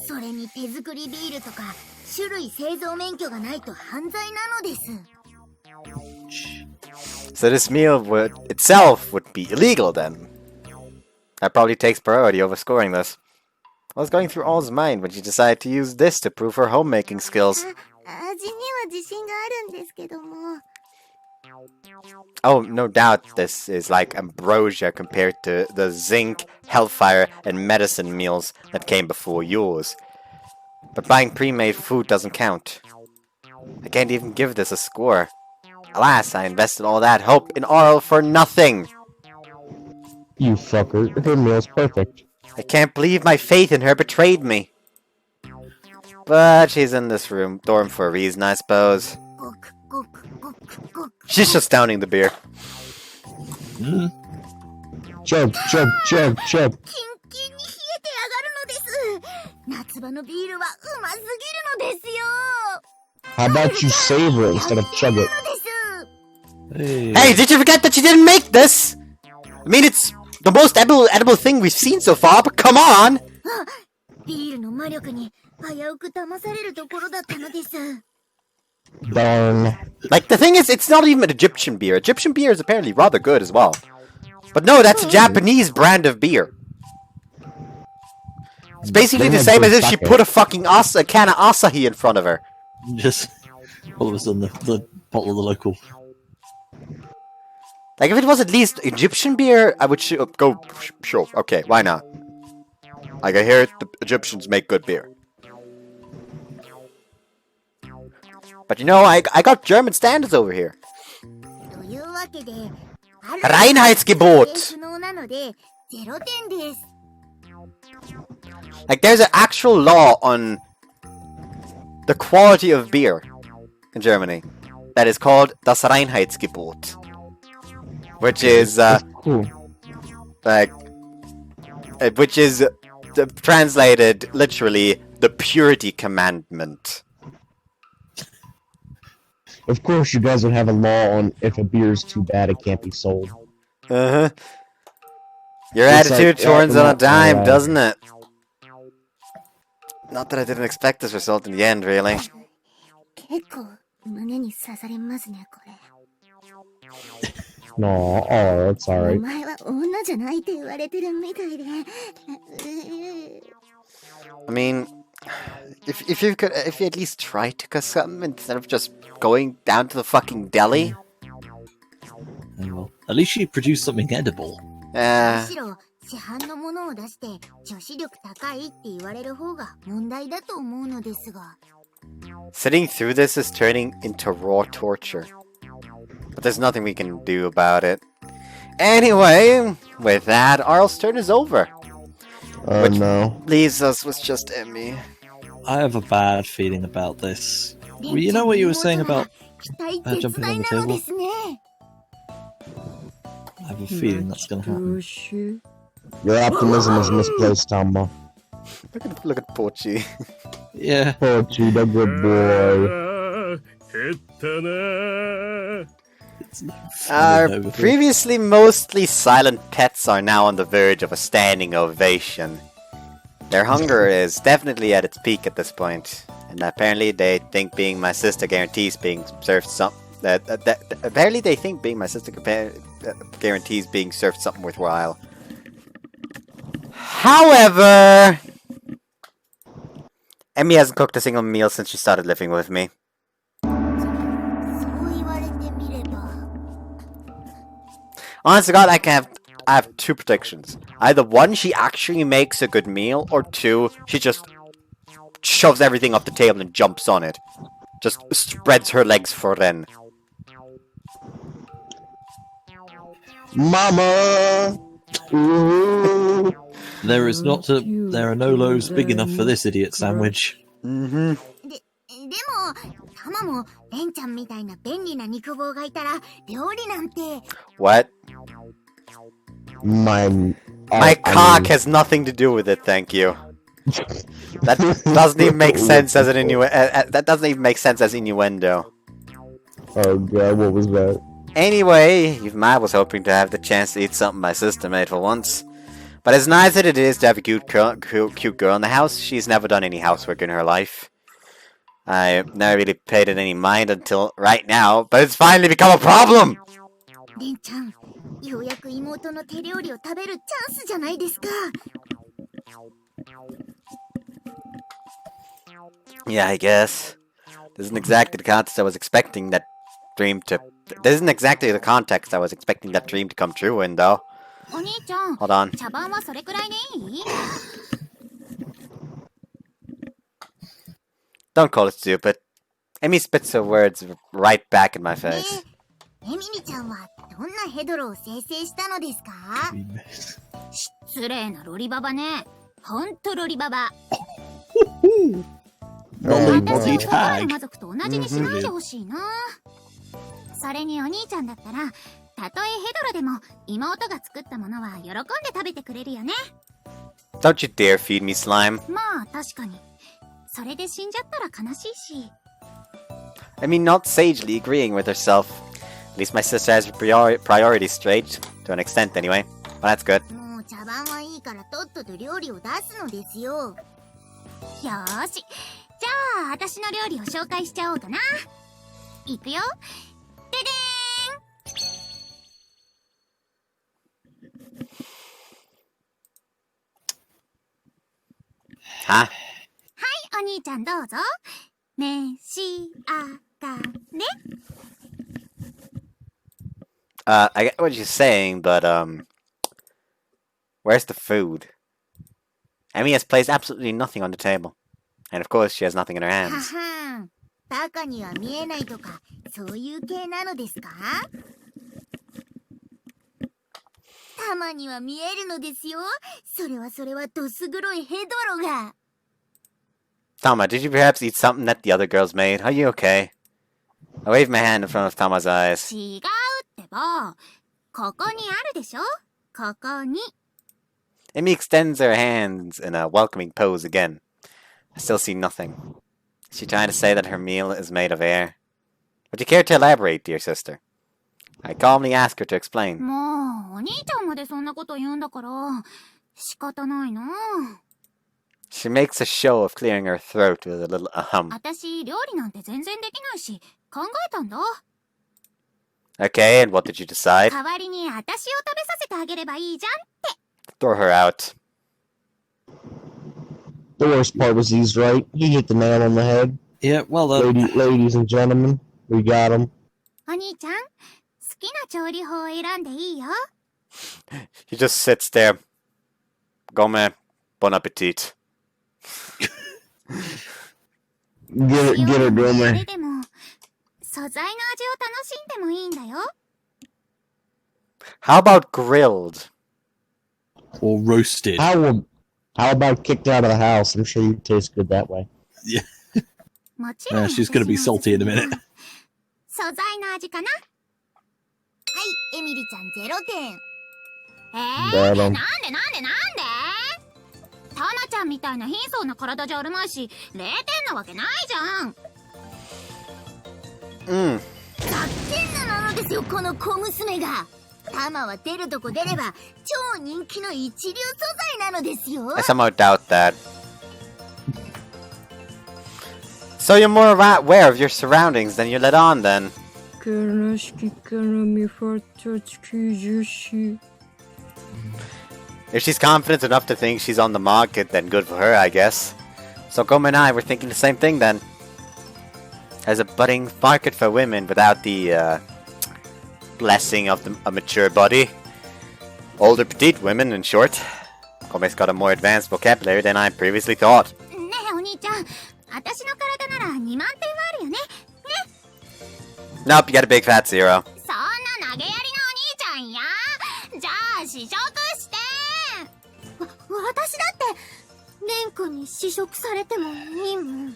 それに手作りビールとか種類製造免許がないと犯罪なのです。 So this meal itself would be illegal then. That probably takes priority over scoring this. I was going through All's mind when she decided to use this to prove her homemaking skills. 味には自信があるんですけども。 Oh, no doubt this is like ambrosia compared to the zinc, hellfire, and medicine meals that came before yours. But buying pre-made food doesn't count. I can't even give this a score. Alas, I invested all that hope in Arl for nothing! You fucker. Her meal's perfect. I can't believe my faith in her betrayed me. But she's in this dorm for a reason, I suppose. She's just downing the beer. Mm. Chug, chug, chug, chug. キンキンに冷えて上がるのです。夏場のビールはうますぎるのですよ。 How about you savor it instead of chug it? Hey. Hey, did you forget that you didn't make this? I mean, it's the most edible thing we've seen so far, but come on! ビールの魔力に危うく騙されるところだったのです。 Darn. Like, the thing is, it's not even an Egyptian beer. Egyptian beer is apparently rather good as well. But no, that's a Japanese brand of beer. It's basically the same as if she put a fucking a can of Asahi in front of her. Just all of a sudden the bottle of the local. Like, if it was at least Egyptian beer, I would go, sure, okay, why not? Like, I hear the Egyptians make good beer. But you know, I got German standards over here. というわけで、 Reinheitsgebot! 不能なので0点です。 Like, there's an actual law on the quality of beer in Germany that is called das Reinheitsgebot. Which is, Cool. like, which is translated literally the purity commandment. Of course, you guys would have a law on if a beer is too bad, it can't be sold. Uh-huh. Your It's attitude like, turns on a not dime, allowed. doesn't it? Not that I didn't expect this result in the end, really. 結構胸に刺されますねこれ。 No, oh, that's お alright. 前は女じゃないって言われてるみたいで。 I mean, if you at least try to cook something instead of just going down to the fucking deli. Oh, well. At least she produced something edible. むしろ市販のものを出して女子力高いって言われる方が問題だと思うのですが。 Sitting through this is turning into raw torture. But there's nothing we can do about it. Anyway, with that, Arl's turn is over. Which No. leaves us with just Emmy. I have a bad feeling about this. Well, you know what you were saying about jumping on the table? I have a feeling that's going to happen. Your optimism is misplaced, Tamba. Look at Pochi. Yeah. Pochi, the good boy. 減ったな。 Our Over here. previously mostly silent pets are now on the verge of a standing ovation. Their hunger is definitely at its peak at this point, and apparently they think being my sister guarantees being served apparently they think being my sister guarantees being served something worthwhile. However, Emmy hasn't cooked a single meal since she started living with me. そう言われてみれば。 Honest to God, I have two predictions. Either one, she actually makes a good meal, or two, she just shoves everything off the table and jumps on it. Just spreads her legs for then. Mama! Ooh. There are no loaves big enough for this idiot sandwich. Mm-hmm. でもタマもレンちゃんみたいな便利な肉棒がいたら料理なんて。 What? My cock has nothing to do with it, thank you. That doesn't even make sense as an that doesn't even make sense as innuendo. Oh god, what was that? Anyway, even I was hoping to have the chance to eat something my sister made for once. But as nice as it is to have a cute girl in the house, she's never done any housework in her life. I never really paid it any mind until right now, but it's finally become a problem! レンちゃん、ようやく妹の手料理を食べるチャンスじゃないですか。 Yeah, I guess. This isn't exactly the context I was expecting that dream to... This isn't exactly the context I was expecting that dream to come true in, though. お兄ちゃん、 Hold on. 茶番はそれくらいでいい？ Don't call it stupid. Amy spits her words right back in my face. エミリちゃんはどんなヘドロを生成したのですか？失礼なロリババね。ほんとロリババ。Rolling 私 body を僕らの tag. 魔族と同じにしないでほしいな。それにお兄ちゃんだったら、たとえヘドロでも妹が作ったものは喜んで食べてくれるよね。 Don't you dare feed me slime. まあ確かに。それで死んじゃったら悲しいし。I mean, not sagely agreeing with herself. At least my sister has her priorities straight. To an extent, anyway. Well, that's good. もう茶番はいいからとっとと料理を出すのですよ。よーし。じゃあ、私の料理を紹介しちゃおうかな。いくよ。ででーん。Huh? はい、お兄ちゃんどうぞ。召し上がれ。I get what you're saying, but, where's the food? Emmy has placed absolutely nothing on the table. And of course, she has nothing in her は hands. はん。バカには見えないとか、そういう系なのですか？たまには見えるのですよ。それはどす黒いヘドロが。Tama, did you perhaps eat something that the other girls made? Are you okay? I waved my hand in front of Tama's eyes. 違うってば。ここにあるでしょ？ここに。Emmy extends her hands in a welcoming pose again. I still see nothing. Is she trying to say that her meal is made of air? Would you care to elaborate, dear sister? I calmly ask her to explain. もう、お兄ちゃんまでそんなこと言うんだから、仕方ないな。 She makes a show of clearing her throat with a little ahem. 私、料理なんて全然できないし、考えたんだ。 Okay, and what did you decide? 代わりに私を食べさせてあげればいいじゃんって。 Throw her out. The worst part was he's right. He hit the nail on the head. Yeah, well, Ladies and gentlemen, we got him. お兄ちゃん、好きな調理法を選んでいいよ。 He just sits there. Gomme, bon appetit. Get her, あ Gomer. れでも、素材の味を楽しんでもいいんだよ。 How about grilled? or roasted. How about kicked out of the house? I'm sure you taste good that way. もちろん。 She's gonna be salty in a minute. 素材の味かな。はい、エミリちゃん0点。なんでタマちゃんみたいな貧相な体じゃあるまいし、0点なわけないじゃん。Mmm. ざっけんななのですよ、この小娘が。タマは出るとこ出れば超人気の一流素材なのですよ。 I somehow doubt that. So you're more aware of your surroundings than you let on, then. If she's confident enough to think she's on the market, then good for her, I guess. So Goma and I were thinking the same thing then. There's a budding market for women without the blessing of a mature body. Older petite women, in short. Gome's got a more advanced vocabulary than I previously thought. ねえお兄ちゃん、私の体なら2万点はあるよね。 Nope, you got a big fat zero. そんな投げやりなお兄ちゃんや。じゃあ試食して。私だってレン君に試食されてもいいもん。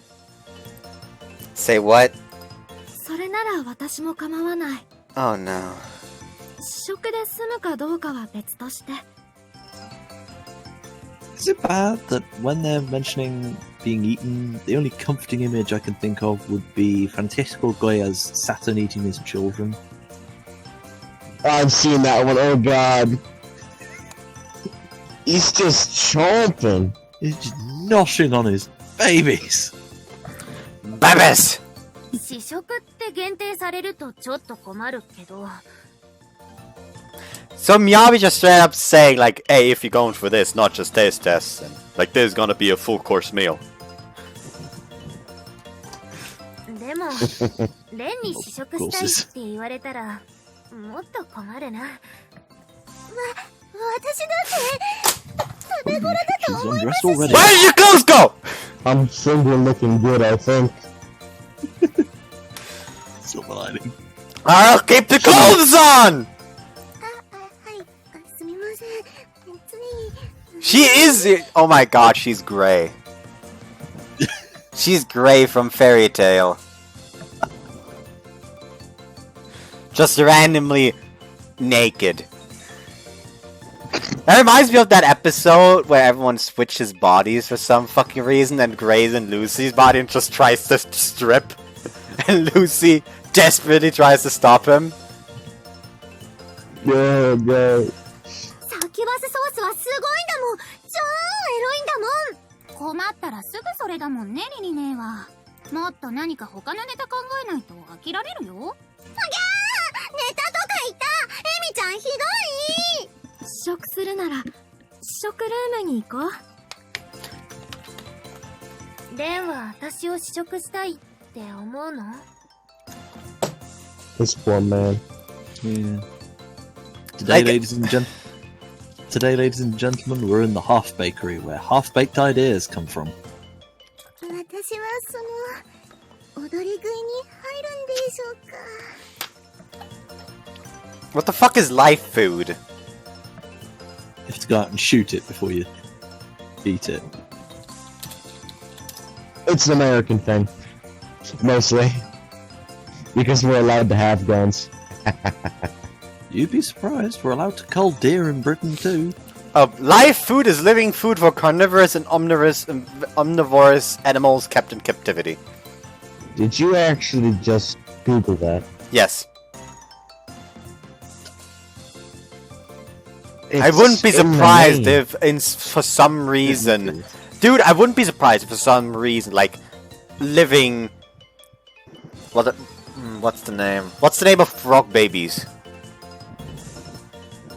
Say what? それなら私も構わない。 Oh no. 試食で済むかどうかは別として。 Is it bad that when they're mentioning being eaten, the only comforting image I can think of would be Francesco Goya's Saturn eating his children? I've seen that one. Oh god. He's just chomping. He's just noshing on his babies. Babies! 試食って限定されるとちょっと困るけど。 So Miyabi just straight up saying like, hey, if you're going for this, not just taste tests, and like there's gonna be a full course meal. でもレンに試食したいって言われたらもっと困るな。私だって食べ頃だと She's 思いま undressed すし。 already. Where did your clothes go? I'm single looking good, I think. Silver lining. I'll keep the clothes on! She is. Oh my god, she's gray. She's gray from Fairy Tale. Just randomly naked. That reminds me of that episode where everyone switches bodies for some fucking reason and Gray's in Lucy's body and just tries to strip. And Lucy desperately tries to stop him. Yeah, bro. サキバスソースはすごいんだもん。超エロいんだもん。困ったらすぐそれだもんね、リリネーは。もっと何か他のネタ考えないと飽きられるよ。あぎゃー、ネタとか言った。エミちゃんひどい。試食するなら試食ルームに行こう。レンは私を試食したいって思うの？ This poor man. Yeah. Like- Today, ladies and gentlemen, we're in the Half Bakery, where half-baked ideas come from. 私はその踊り食いに入るんでしょうか。 What the fuck is life food? You have to go out and shoot it before you eat it. It's an American thing. Mostly. Because we're allowed to have guns. You'd be surprised, we're allowed to cull deer in Britain too. Live food is living food for carnivorous and omnivorous animals kept in captivity. Did you actually just Google that? Yes. I wouldn't be It's in the surprised name. if, for some reason... Dude, I wouldn't be surprised if for some reason, like, living... What's the name? What's the name of frog babies?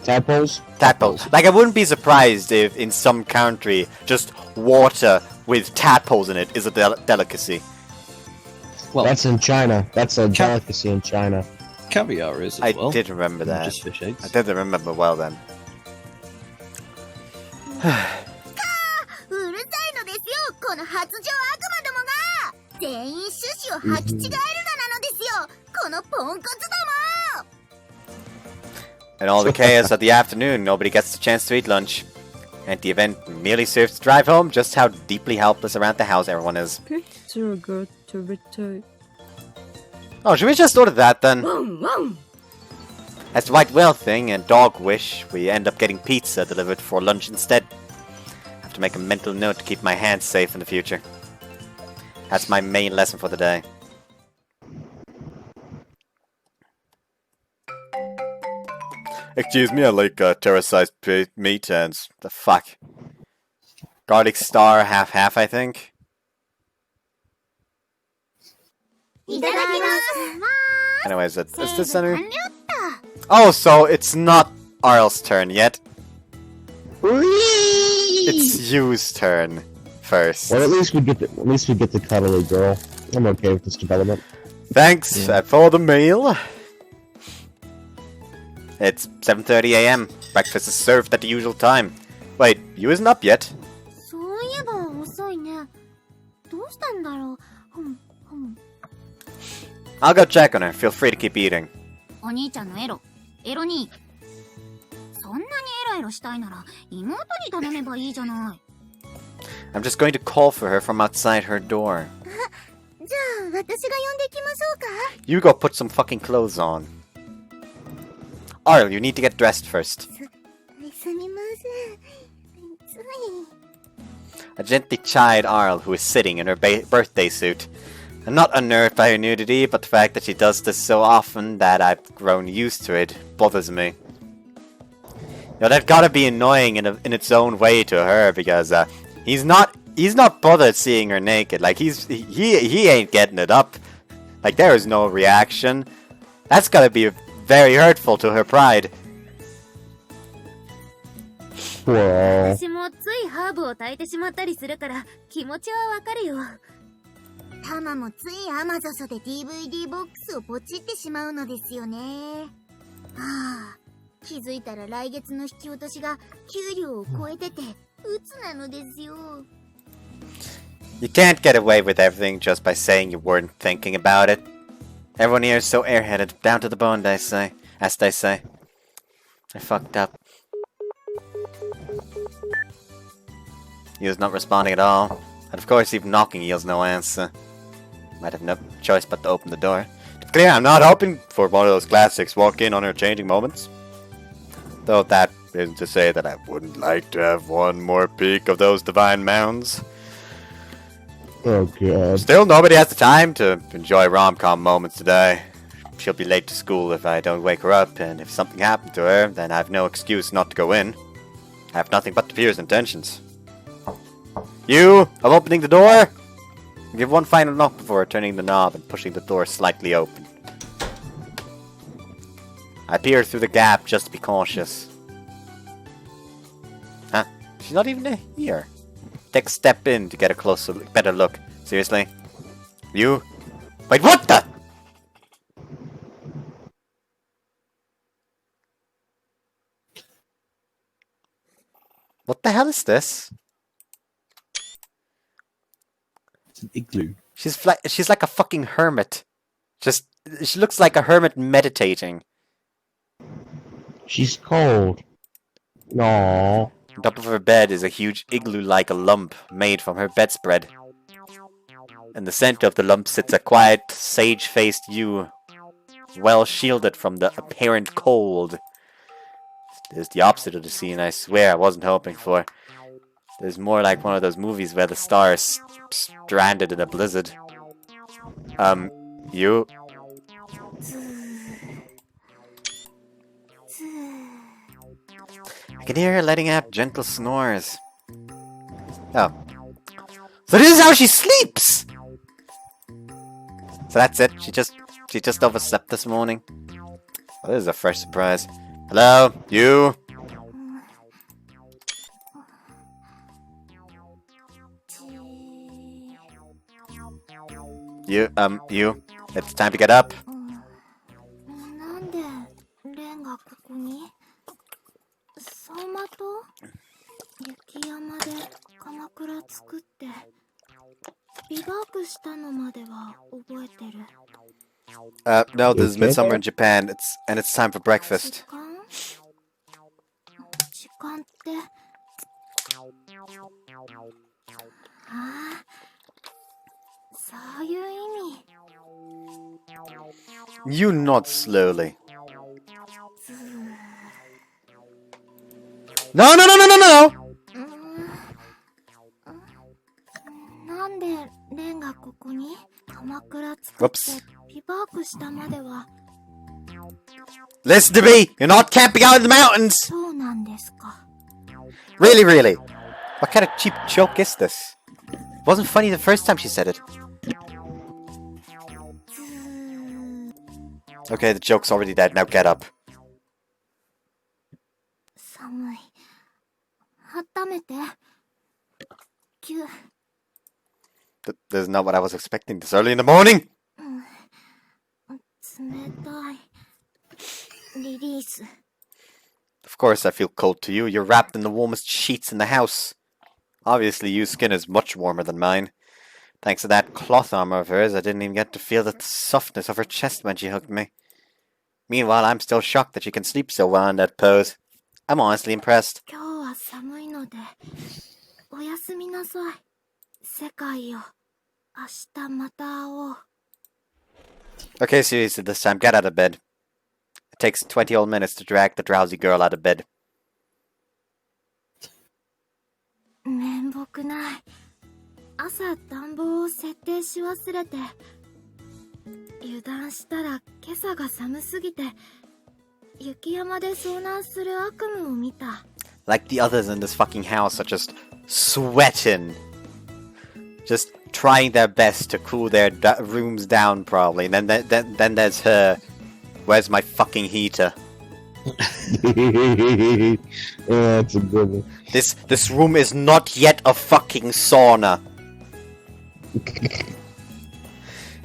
Tadpoles? Tadpoles. Like, I wouldn't be surprised if in some country, just water with tadpoles in it is a delicacy. Well, That's in China. That's a delicacy in China. caviar is as I well. did remember not that. Just fish eggs. I did remember well then. うるさいのですよ、この発情悪魔どもが。全員種子を履き違えるだなのですよ、このポンコツども。 And all the chaos of the afternoon, nobody gets the chance to eat lunch. And the event merely serves to drive home just how deeply helpless around the house everyone is. Picture good to return. Oh, should we just order that then? Wow. As the White Whale thing and Dog Wish, we end up getting pizza delivered for lunch instead. I have to make a mental note to keep my hands safe in the future. That's my main lesson for the day. Excuse me, I like terracized meat and the fuck. Garlic star half, I think. いただきます。 Anyways, is this 完了 any? った。 Oh, so it's not Arl's turn yet. It's Yu's turn first. Well, at least we get the cuddly girl. I'm okay with this development. Thanks for the meal. It's 7:30 a.m. Breakfast is served at the usual time. Wait, Yu isn't up yet. そういえば遅いね。どうしたんだろう。I'll go check on her. Feel free to keep eating. お兄ちゃんのエロに。そんなにエロエロしたいなら妹に頼めばいいじゃない。 I'm just going to call for her from outside her door. じゃあ私が呼んできましょうか。 You go put some fucking clothes on. Arl, you need to get dressed first. すみません。つい。 I gently chide Arl, who is sitting in her birthday suit. I'm not unnerved by her nudity, but the fact that she does this so often that I've grown used to it bothers me. You know, that gotta be annoying in its own way to her, because he's not bothered seeing her naked. Like he ain't getting it up. Like there is no reaction. That's gotta be very hurtful to her pride. Poor Arl. 私もついハーブを炊いてしまったりするから気持ちはわかるよ。タマもついアマゾスで DVD ボックスをポチってしまうのですよね。はあ、気づいたら来月の引き落としが給料を超えてて鬱なのですよ。 You can't get away with everything just by saying you weren't thinking about it. Everyone here is so airheaded, down to the bone, as they say. I fucked up. He was not responding at all. And of course, even knocking yields no answer. Might have no choice but to open the door. To be clear, I'm not hoping for one of those classics walk-in on-her-changing moments. Though that isn't to say that I wouldn't like to have one more peek of those divine mounds. Oh god. Still, nobody has the time to enjoy rom-com moments today. She'll be late to school if I don't wake her up, and if something happened to her, then I've no excuse not to go in. I have nothing but the purest intentions. You! I'm opening the door! Give one final knock before turning the knob and pushing the door slightly open. I peer through the gap just to be cautious. Huh? She's not even here. Take a step in to get a closer, better look. Seriously? You? Wait, what the? What the hell is this? It's an igloo. She's like a fucking hermit. She looks like a hermit meditating. She's cold. No. On top of her bed is a huge igloo-like lump made from her bedspread. In the center of the lump sits a quiet, sage-faced you, well shielded from the apparent cold. There's the opposite of the scene I swear I wasn't hoping for. There's more like one of those movies where the star is stranded in a blizzard. You? I can hear her letting out gentle snores. Oh. So this is how she sleeps! So that's it? She just overslept this morning? Well, this is a fresh surprise. Hello? You? You? It's time to get up. なんでレンがここに？走馬灯？雪山で鎌倉作ってビバークしたのまでは覚えてる。No, this is midsummer in Japan. It's time for breakfast. 時間って。ああ、そういう意味。You nod slowly. No! なんでレンがここに鎌倉作ってビバークしたまでは。Listen to me! You're not camping out in the mountains! そうなんですか。Really? What kind of cheap joke is this? It wasn't funny the first time she said it. Okay, the joke's already dead. Now get up. 寒い。温めて。キュー。This is not what I was expecting this early in the morning! 冷たい。リリース。Of course I feel cold to you. You're wrapped in the warmest sheets in the house. Obviously, your skin is much warmer than mine. Thanks to that cloth armor of hers, I didn't even get to feel the softness of her chest when she hugged me. Meanwhile, I'm still shocked that she can sleep so well in that pose. I'm honestly impressed. 今日は寒いので、おやすみなさい。世界よ。明日また会おう。Okay, seriously, this time, get out of bed. It takes 20 old minutes to drag the drowsy girl out of bed. 面目ない。朝暖房を設定し忘れて。油断したら今朝が寒すぎて、雪山で遭難する悪夢を見た。Like the others in this fucking house are just sweating. Just trying their best to cool their rooms down, probably. And then there's her. Where's my fucking heater? Yeah, that's a good one. This room is not yet a fucking sauna.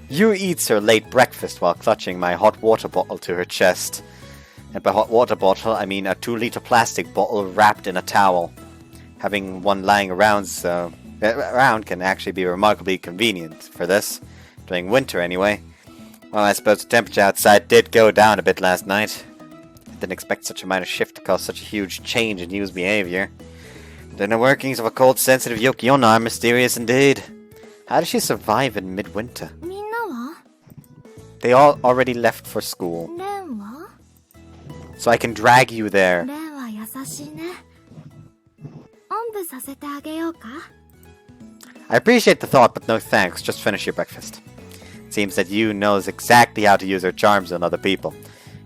Yu eats her late breakfast while clutching my hot water bottle to her chest. And by hot water bottle, I mean a 2-liter plastic bottle wrapped in a towel. Having one lying around can actually be remarkably convenient for this, during winter anyway. Well, I suppose the temperature outside did go down a bit last night. I didn't expect such a minor shift to cause such a huge change in Yu's behavior. The inner workings of a cold, sensitive Yukiona are mysterious indeed. How does she survive in midwinter? みんなは They all already left for school, レンは so I can drag you there. レンは優しいね。おんぶさせてあげようか I appreciate the thought, but no thanks. Just finish your breakfast. Seems that you knows exactly how to use her charms on other people.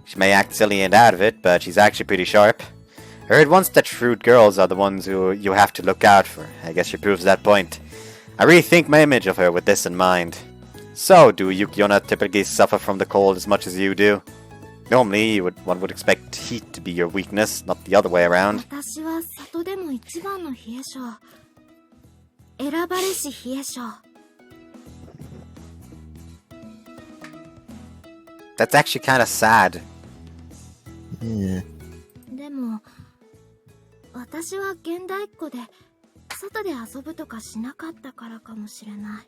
She may act silly and out of it, but she's actually pretty sharp. I heard once that shrewd girls are the ones who you have to look out for. I guess she proves that point. I rethink my image of her with this in mind. So, do Yukiona typically suffer from the cold as much as you do? Normally, one would expect heat to be your weakness, not the other way around. 私は里でも一番の冷え性。選ばれし冷え性。 That's actually kind of sad. Yeah. でも、私は現代っ子で、外で遊ぶとかしなかったからかもしれない。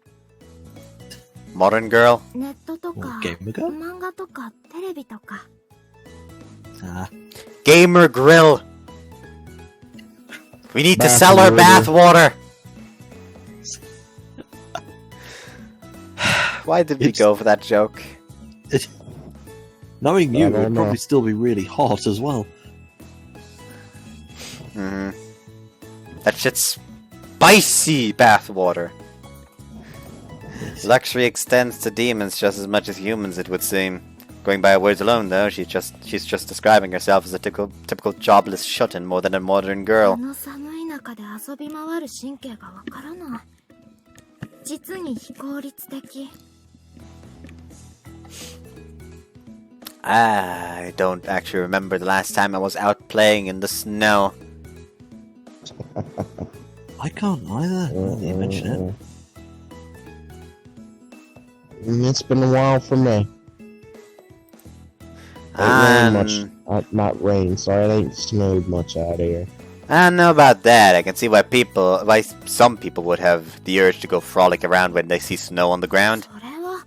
Modern girl? ネットとか、 Gamer girl? 漫画とか、テレビとか。 Ah. Gamer grill! We need to sell our bath water! Why did we go for that joke? Knowing you, I don't it'd know. probably still be really hot as well. That shit's spicy bathwater. Luxury extends to demons just as much as humans, it would seem. Going by her words alone, though, she's just describing herself as a typical jobless shut-in more than a modern こ girl. の寒い中で遊び回る神経がわからない。実に非効率的。 I don't actually remember the last time I was out playing in the snow. I can't either, now that you mention it. It's been a while for me. It ain't much. Not rain, sorry, it ain't snowed much out here. I don't know about that. I can see why some people would have the urge to go frolic around when they see snow on the ground. それは、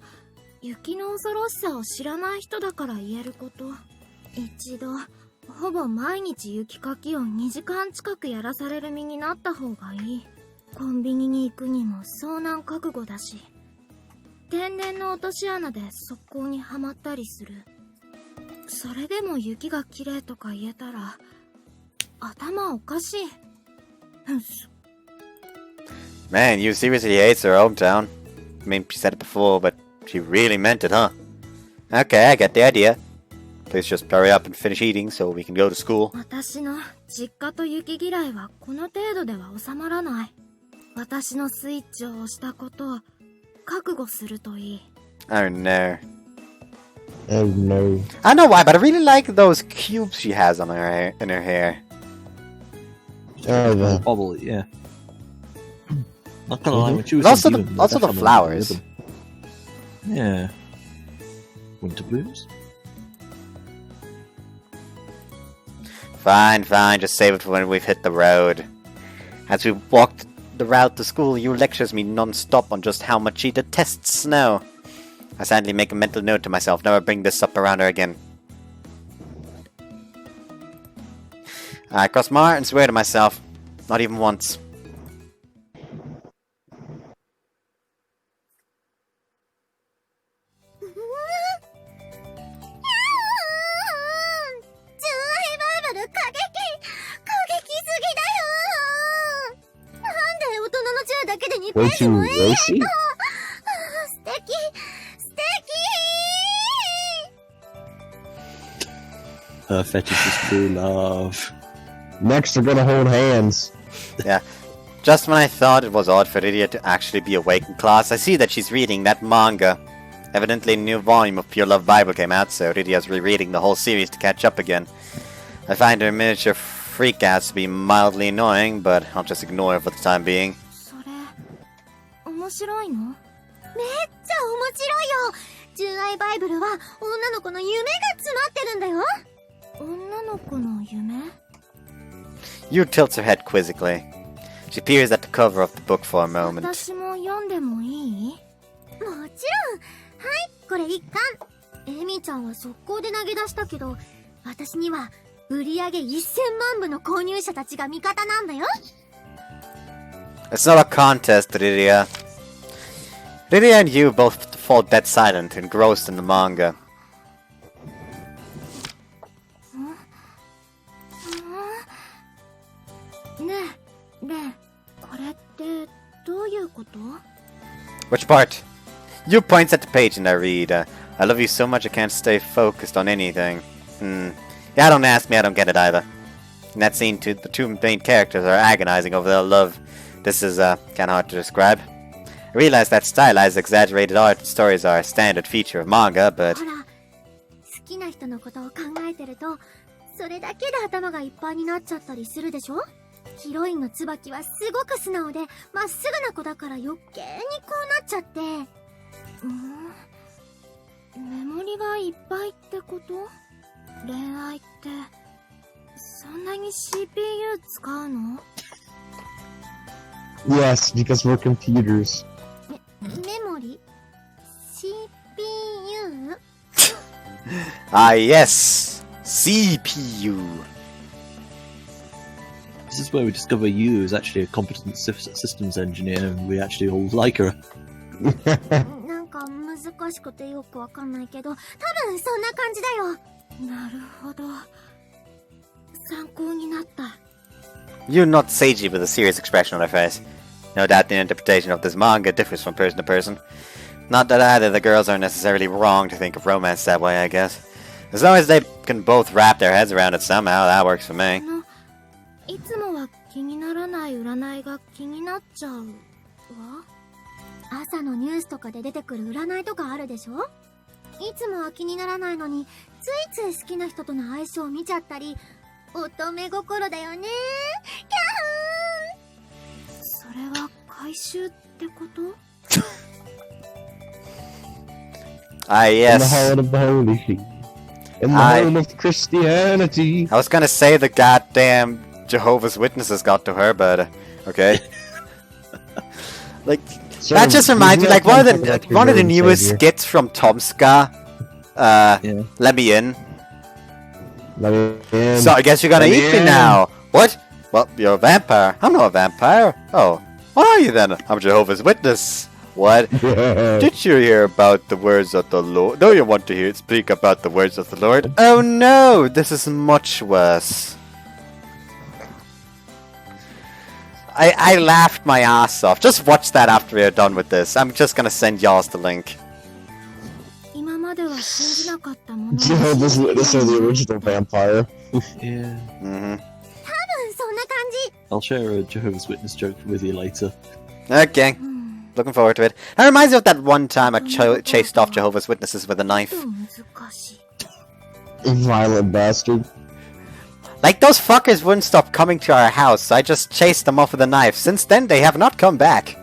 雪の恐ろしさを知らない人だから言えること。一度、ほぼ毎日雪かきを2時間近くやらされる身になった方がいい。コンビニに行くにも遭難覚悟だし。天然の落とし穴で側溝にはまったりする。それでも雪が綺麗とか言えたら、頭おかしい。Man, you seriously hates her hometown. I mean, she said it before, but she really meant it, huh? Okay, I get the idea. Please just hurry up and finish eating so we can go to school. 私の実家と雪嫌いはこの程度では収まらない。私のスイッチを押したことを覚悟するといい。Oh no. Oh no. I don't know why, but I really like those cubes she has on in her hair. Oh, the Bobble, yeah. Not gonna lie, when she was Also in the- June, also the definitely flowers. rhythm. Yeah. Winter blooms? Fine, just save it for when we've hit the road. As we walked the route to school, you lectures me non-stop on just how much she detests snow. I sadly make a mental note to myself, never bring this up around her again. I cross my heart and swear to myself, not even once. way too racy? Her fetish is true love. Next, they're gonna hold hands. Yeah. Just when I thought it was odd for Lydia to actually be awake in class, I see that she's reading that manga. Evidently a new volume of Pure Love Bible came out, so Lydia's rereading the whole series to catch up again. I find her miniature freakouts to be mildly annoying, but I'll just ignore her for the time being. それ、面白いの？めっちゃ面白いよ。純愛バイブルは女の子の夢が詰まってるんだよ。女の子の夢？ You tilts her head quizzically. She peers at the cover of the book for a moment. 私も読んでもいい？もちろん。はい、これ一巻。エミちゃんは速攻で投げ出したけど、私には売り上げ1000万部の購入者たちが味方なんだよ。It's not a contest, Rydia. Rydia and you both fall dead silent, engrossed in the manga. ねえ、ねえ、これってどういうこと？ Which part? You points at the page and I read, I love you so much I can't stay focused on anything. Yeah, don't ask me, I don't get it either. In that scene, the two main characters are agonizing over their love. This is, kinda hard to describe. I realize that stylized, exaggerated art stories are a standard feature of manga, but... ほら、好きな人のことを考えてると、それだけで頭がいっぱいになっちゃったりするでしょ？ヒロインの椿はすごく素直で、まっすぐな子だから余計にこうなっちゃって。メモリがいっぱいってこと？恋愛って、そんなに CPU 使うの？ Yes, because we're computers. メモリ？ CPU？ Ah, yes! CPU! This is where we discover you is actually a competent systems engineer, and we actually all like her. なんか難しくてよくわかんないけど、多分そんな感じだよ。なるほど。参考になった。 You nod sagely with a serious expression on her face. No doubt the interpretation of this manga differs from person to person. Not that either the girls are necessarily wrong to think of romance that way, I guess. As long as they can both wrap their heads around it somehow, that works for me. いつもは気にならない占いが気になっちゃうわ。朝のニュースとかで出てくる占いとかあるでしょ？いつもは気にならないのに、ついつい好きな人との相性を見ちゃったり、乙女心だよね。キャーン。それは回収ってこと？ Ah, In the yes. heart of the holy feet. In the home of Christianity. I was gonna say the goddamn Jehovah's Witnesses got to her, but okay. Like, So, that just reminds me, like, one of the newest skits from Tomska. Yeah. Let me in. Let me in. So I guess you're gonna Let me eat me in. now. What? Well, you're a vampire. I'm not a vampire. Oh, what are you then? I'm Jehovah's Witness. What? Did you hear about the words of the Lord? Do you want to speak about the words of the Lord? Oh no, this is much worse. I laughed my ass off. Just watch that after we're done with this. I'm just gonna send y'all the link. 今までは信じなかったもの。 Jehovah's Witness are the original vampire. Yeah. Mm-hmm. そんな感じ。 I'll share a Jehovah's Witness joke with you later. Okay. Looking forward to it. That reminds me of that one time I chased off Jehovah's Witnesses with a knife. 難しい。 Violent bastard. Like, those fuckers wouldn't stop coming to our house, so I just chased them off with a knife. Since then, they have not come back.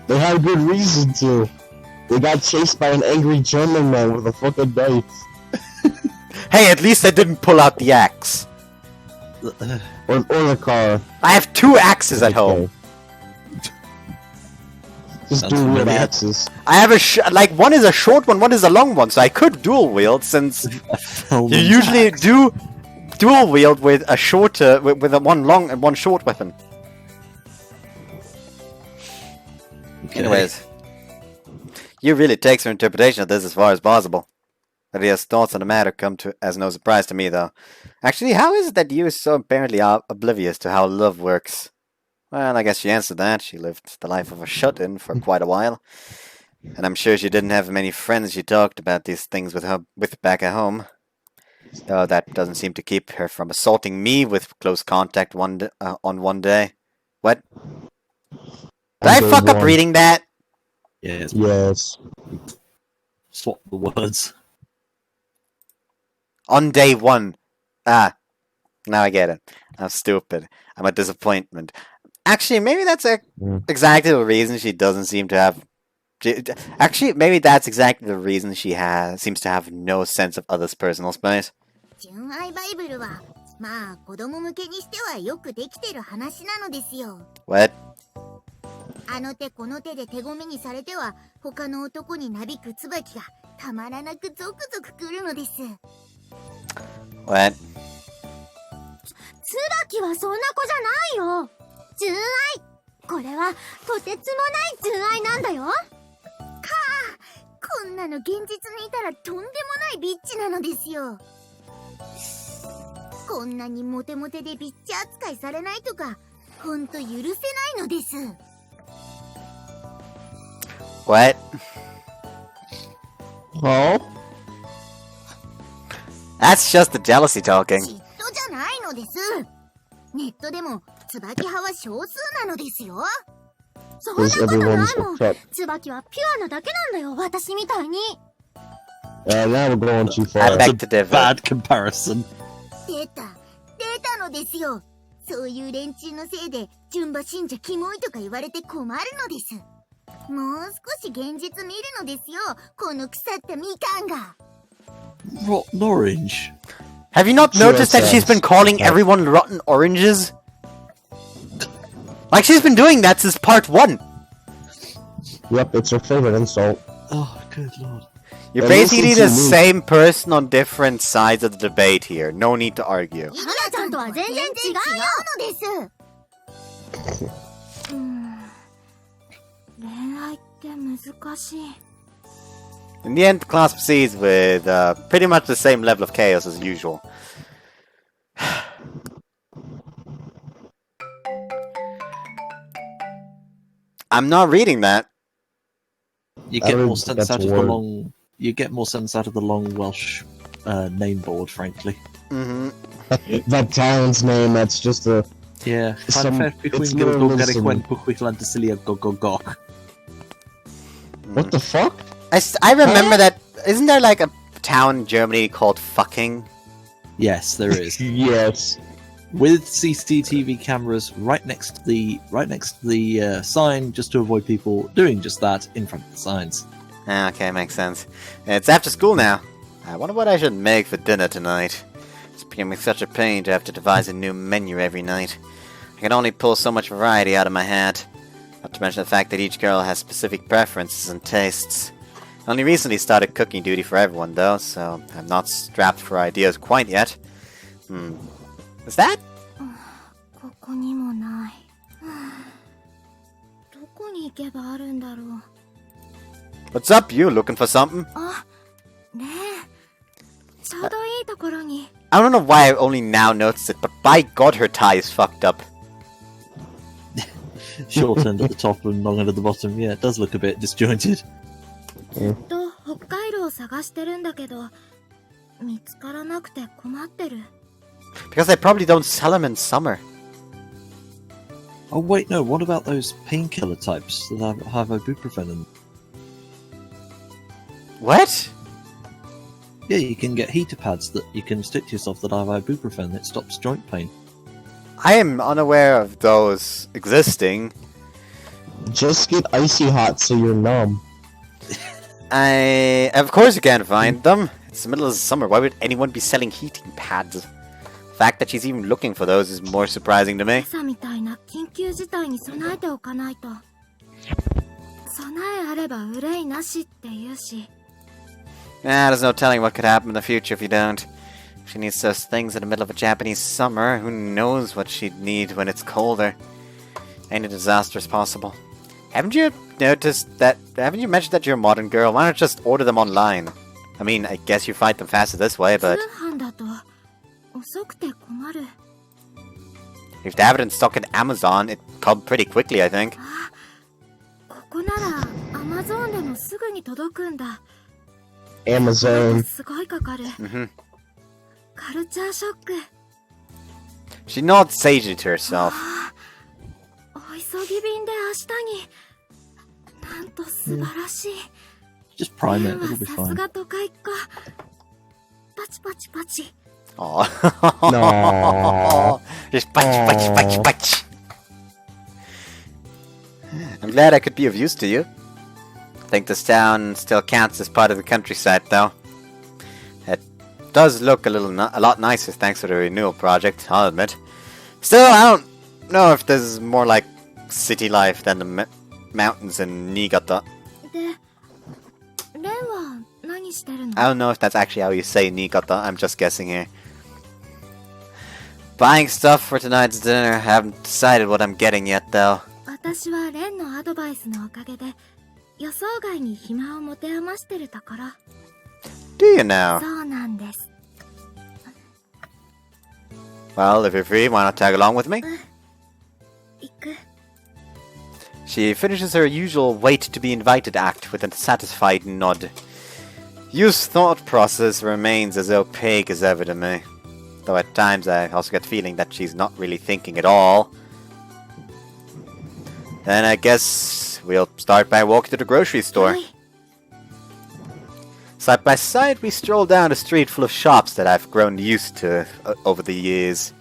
They had a good reason to. They got chased by an angry German man with a fucking knife. Hey, at least I didn't pull out the axe. Or the car. I have 2 axes at home. Just Sounds do weird familiar. axes. I have like, one is a short one is a long one, so I could dual wield, since you usually do dual wield with a shorter, with a one long and one short weapon. Okay. Anyways, you really takes your interpretation of this as far as possible. Lydia's thoughts on the matter come to as no surprise to me, though. Actually, how is it that you are so apparently oblivious to how love works? Well, I guess she answered that. She lived the life of a shut-in for quite a while. And I'm sure she didn't have many friends she talked about these things with back at home. Though that doesn't seem to keep her from assaulting me with close contact on one day. What? Did I fuck up reading that? Yes. Yes. Swap the words. On day 1. Ah. Now I get it. I'm stupid. I'm a disappointment. Actually, maybe that's exactly the reason she doesn't seem to have... Actually, maybe that's exactly the reason she seems to have no sense of others' personal space. 純愛バイブルは、まあ子供向けにしてはよくできてる話なのですよ。 What? あの手この手で手ごめにされては、他の男になびく椿がたまらなくゾクゾクくるのです。 What? 椿はそんな子じゃないよ。純愛。これはとてつもない純愛なんだよ。こんなの現実にいたらとんでもないビッチなのですよ。こんなにモテモテでビッチ扱いされないとか、ほんと許せないのです。What? Oh? That's just the jealousy talking. 嫉妬じゃないのです。ネットでも椿派は少数なのですよ。そんな Because ことない everyone's もん。 upset. 椿はピュアなだけなんだよ、私みたいに。Now we're going too I far. beg to differ. Bad comparison. 出たのですよ。そういう連中のせいで純馬信者キモいとか言われて困るのです。もう少し現実見るのですよ、この腐ったみかんが。 Rotten orange. Have you not noticed that she's been calling everyone rotten oranges? Like she's been doing that since part 1. Yep, it's her favorite insult. Oh, good lord. You're And basically listen the to me. same person on different sides of the debate here. No need to argue. 花ちゃんとは全然違うのです。恋愛って難しい。 In the end, the class proceeds with pretty much the same level of chaos as usual. I'm not reading that. You I get don't more think sense that's out a of the word. long. You get more sense out of the long Welsh name board, frankly. Mm-hmm. That town's name, that's just a... Yeah. Some- It's it's literally some- What the fuck? I remember that. Isn't there like a town in Germany called fucking? Yes, there is. Yes. With CCTV cameras right next to the sign, just to avoid people doing just that in front of the signs. Ah, okay, makes sense. It's after school now. I wonder what I should make for dinner tonight. It's becoming such a pain to have to devise a new menu every night. I can only pull so much variety out of my hat. Not to mention the fact that each girl has specific preferences and tastes. I only recently started cooking duty for everyone though, so I'm not strapped for ideas quite yet. Is that? ここにもない。どこに行けばあるんだろう。 What's up, you looking for something? あ、ねえ。ちょうどいいところに。 I don't know why I only now noticed it, but by God her tie is fucked up. Short end at the top and long end at the bottom. Yeah, it does look a bit disjointed. ずっと北海道を探してるんだけど、見つからなくて困ってる。 Because they probably don't sell them in summer. Oh wait, no. What about those painkiller types that have ibuprofen in them? What? Yeah, you can get heater pads that you can stick to yourself that have ibuprofen that stops joint pain. I am unaware of those existing. Just get icy hot so you're numb. Of course you can't find them. It's the middle of the summer. Why would anyone be selling heating pads? The fact that she's even looking for those is more surprising to me. 朝みたいな緊急事態に備えておかないと。備えあれば憂いなしって言うし。There's no telling what could happen in the future if you don't. If she needs those things in the middle of a Japanese summer, who knows what she'd need when it's colder. Any disaster is possible. Haven't you mentioned that you're a modern girl? Why not just order them online? I mean, I guess you find them faster this way, 通 but 販だと遅くて困る。 if they have it in stock at Amazon, it'd come pretty quickly, I think. あ、ここなら Amazon でもすぐに届くんだ。 Amazon. すごいかかる。 Mhm. カルチャーショック。 She nods sagely to herself. ああ、お急ぎ便で明日に。なんと素晴らしい。 Just prime it; は it'll be さす fine. が都会か。パチパチパチ。 Aw. No. Just punch. I'm glad I could be of use to you. I think this town still counts as part of the countryside, though. It does look a lot nicer thanks to the renewal project, I'll admit. Still, I don't know if this is more like city life than the mountains in Niigata. で、レンは何してるの？ I don't know if that's actually how you say Niigata, I'm just guessing here. Buying stuff for tonight's dinner. I haven't decided what I'm getting yet, though. 私はレンのアドバイスのおかげで予想外に暇を持て余してるところ。 Do you now? そうなんです。 Well, if you're free, why not tag along with me? 行く。 She finishes her usual wait to be invited act with a satisfied nod. Yu's thought process remains as opaque as ever to me. Though at times I also get the feeling that she's not really thinking at all. Then I guess we'll start by walking to the grocery store. Side by side, we stroll down a street full of shops that I've grown used to over the years.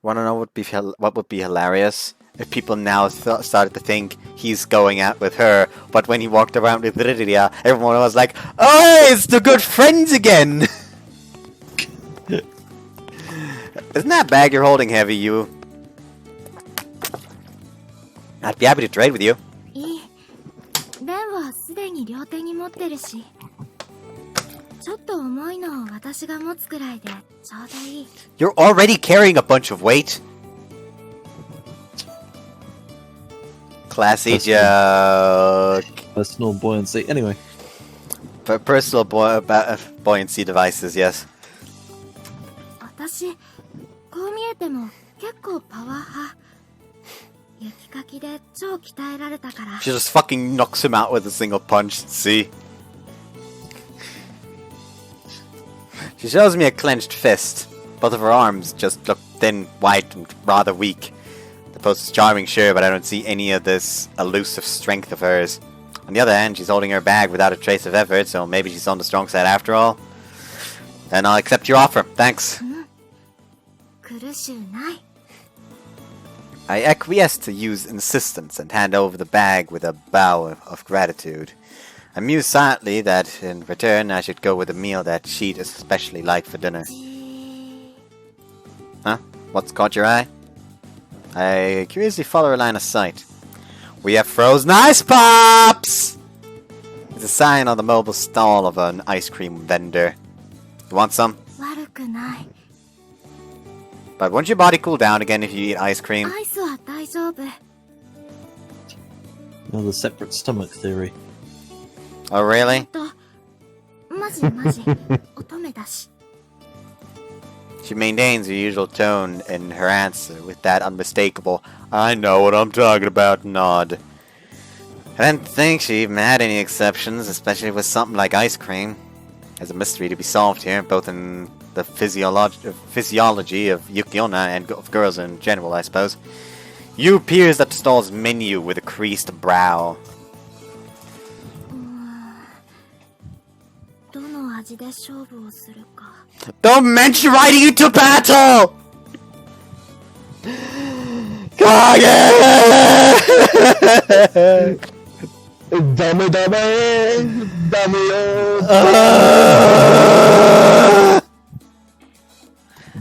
Wanna know what would be hilarious? If people now started to think he's going out with her, but when he walked around with Rydia, everyone was like, "Oh, it's the good friends again!" Isn't that bag you're holding heavy, you? I'd be happy to trade with you. いい。レンはすでに両手に持ってるし、ちょっと重いのを私が持つくらいでちょうどいい。 You're already carrying a bunch of weight. Classy joke. Personal buoyancy. Anyway. Personal buoyancy devices, yes. 私、こう見えても結構パワー派。雪かきで超鍛えられたから。 She just fucking knocks him out with a single punch. See? She shows me a clenched fist. Both of her arms just look thin, white, and rather weak. The pose is charming, sure, but I don't see any of this elusive strength of hers. On the other hand, she's holding her bag without a trace of effort, so maybe she's on the strong side after all. Then I'll accept your offer. Thanks. 苦しゅうない。 I acquiesce to Yu's insistence and hand over the bag with a bow of gratitude. I muse silently that, in return, I should go with a meal that she'd especially like for dinner. Huh? What's caught your eye? I curiously follow her line of sight. We have frozen ice pops! It's a sign on the mobile stall of an ice cream vendor. You want some? 悪くない。 But won't your body cool down again if you eat ice cream? アイスは大丈夫。 Another separate stomach theory. Oh, really? マジマジ。乙女だし。 She maintains her usual tone in her answer with that unmistakable, I know what I'm talking about nod. I didn't think she even had any exceptions, especially with something like ice cream. There's a mystery to be solved here, both in the physiology of Yukiona and of girls in general, I suppose. Yu peers at the stall's menu with a creased brow. どの味で勝負をするか。 Don't mention riding you to battle! Kage! Dame, dame, dame,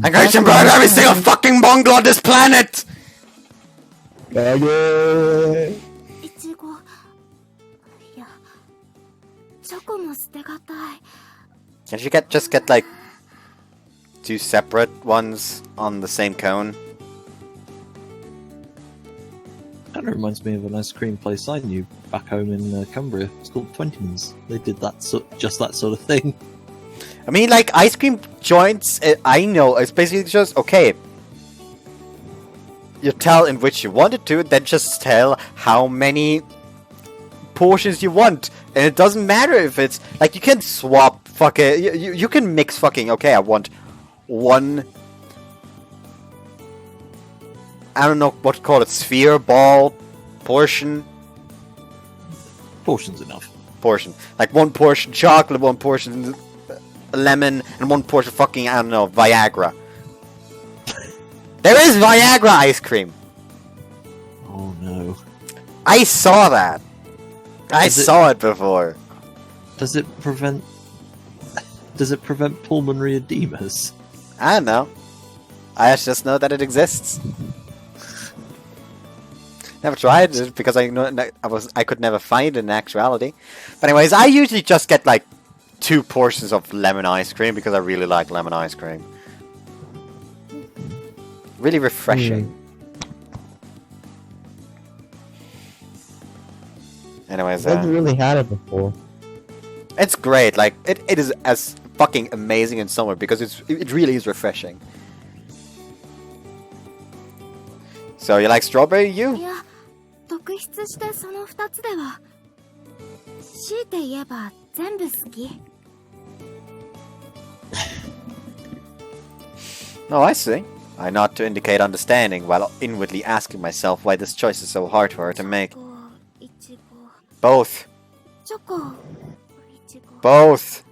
I'm going to murder every single fucking Mongol on this planet! Kage. いちご。いや、チョコも捨てがたい。 Can't you just get like 2 separate ones on the same cone? Kind of reminds me of an ice cream place I knew back home in Cumbria. It's called Twentyman's. They did that just that sort of thing. I mean, like, ice cream joints, I know, it's basically just, okay, you tell in which you want it to, then just tell how many portions you want. And it doesn't matter if it's, like, you can swap, you can mix fucking, okay, I want one, I don't know what to call it, sphere, ball, portion. Portion's enough. Portion. Like, one portion chocolate, one portion lemon, and one portion fucking, I don't know, Viagra. There is Viagra ice cream! Oh no. I saw that! I saw it before. Does it prevent pulmonary edemas? I don't know. I just know that it exists. Never tried it because I could never find it in actuality. But anyways, I usually just get like 2 portions of lemon ice cream because I really like lemon ice cream. Really refreshing. Anyways, I've never really had it before. it's great. Like it is as fucking amazing in summer because it really is refreshing. So you like strawberry, い you? や、特筆してその2つでは。強いて言えば全部好き。Oh, I see. I nod to indicate understanding while inwardly asking myself why this choice is so hard for her to make. いちご、 Both. チョコ、いちご。 Both.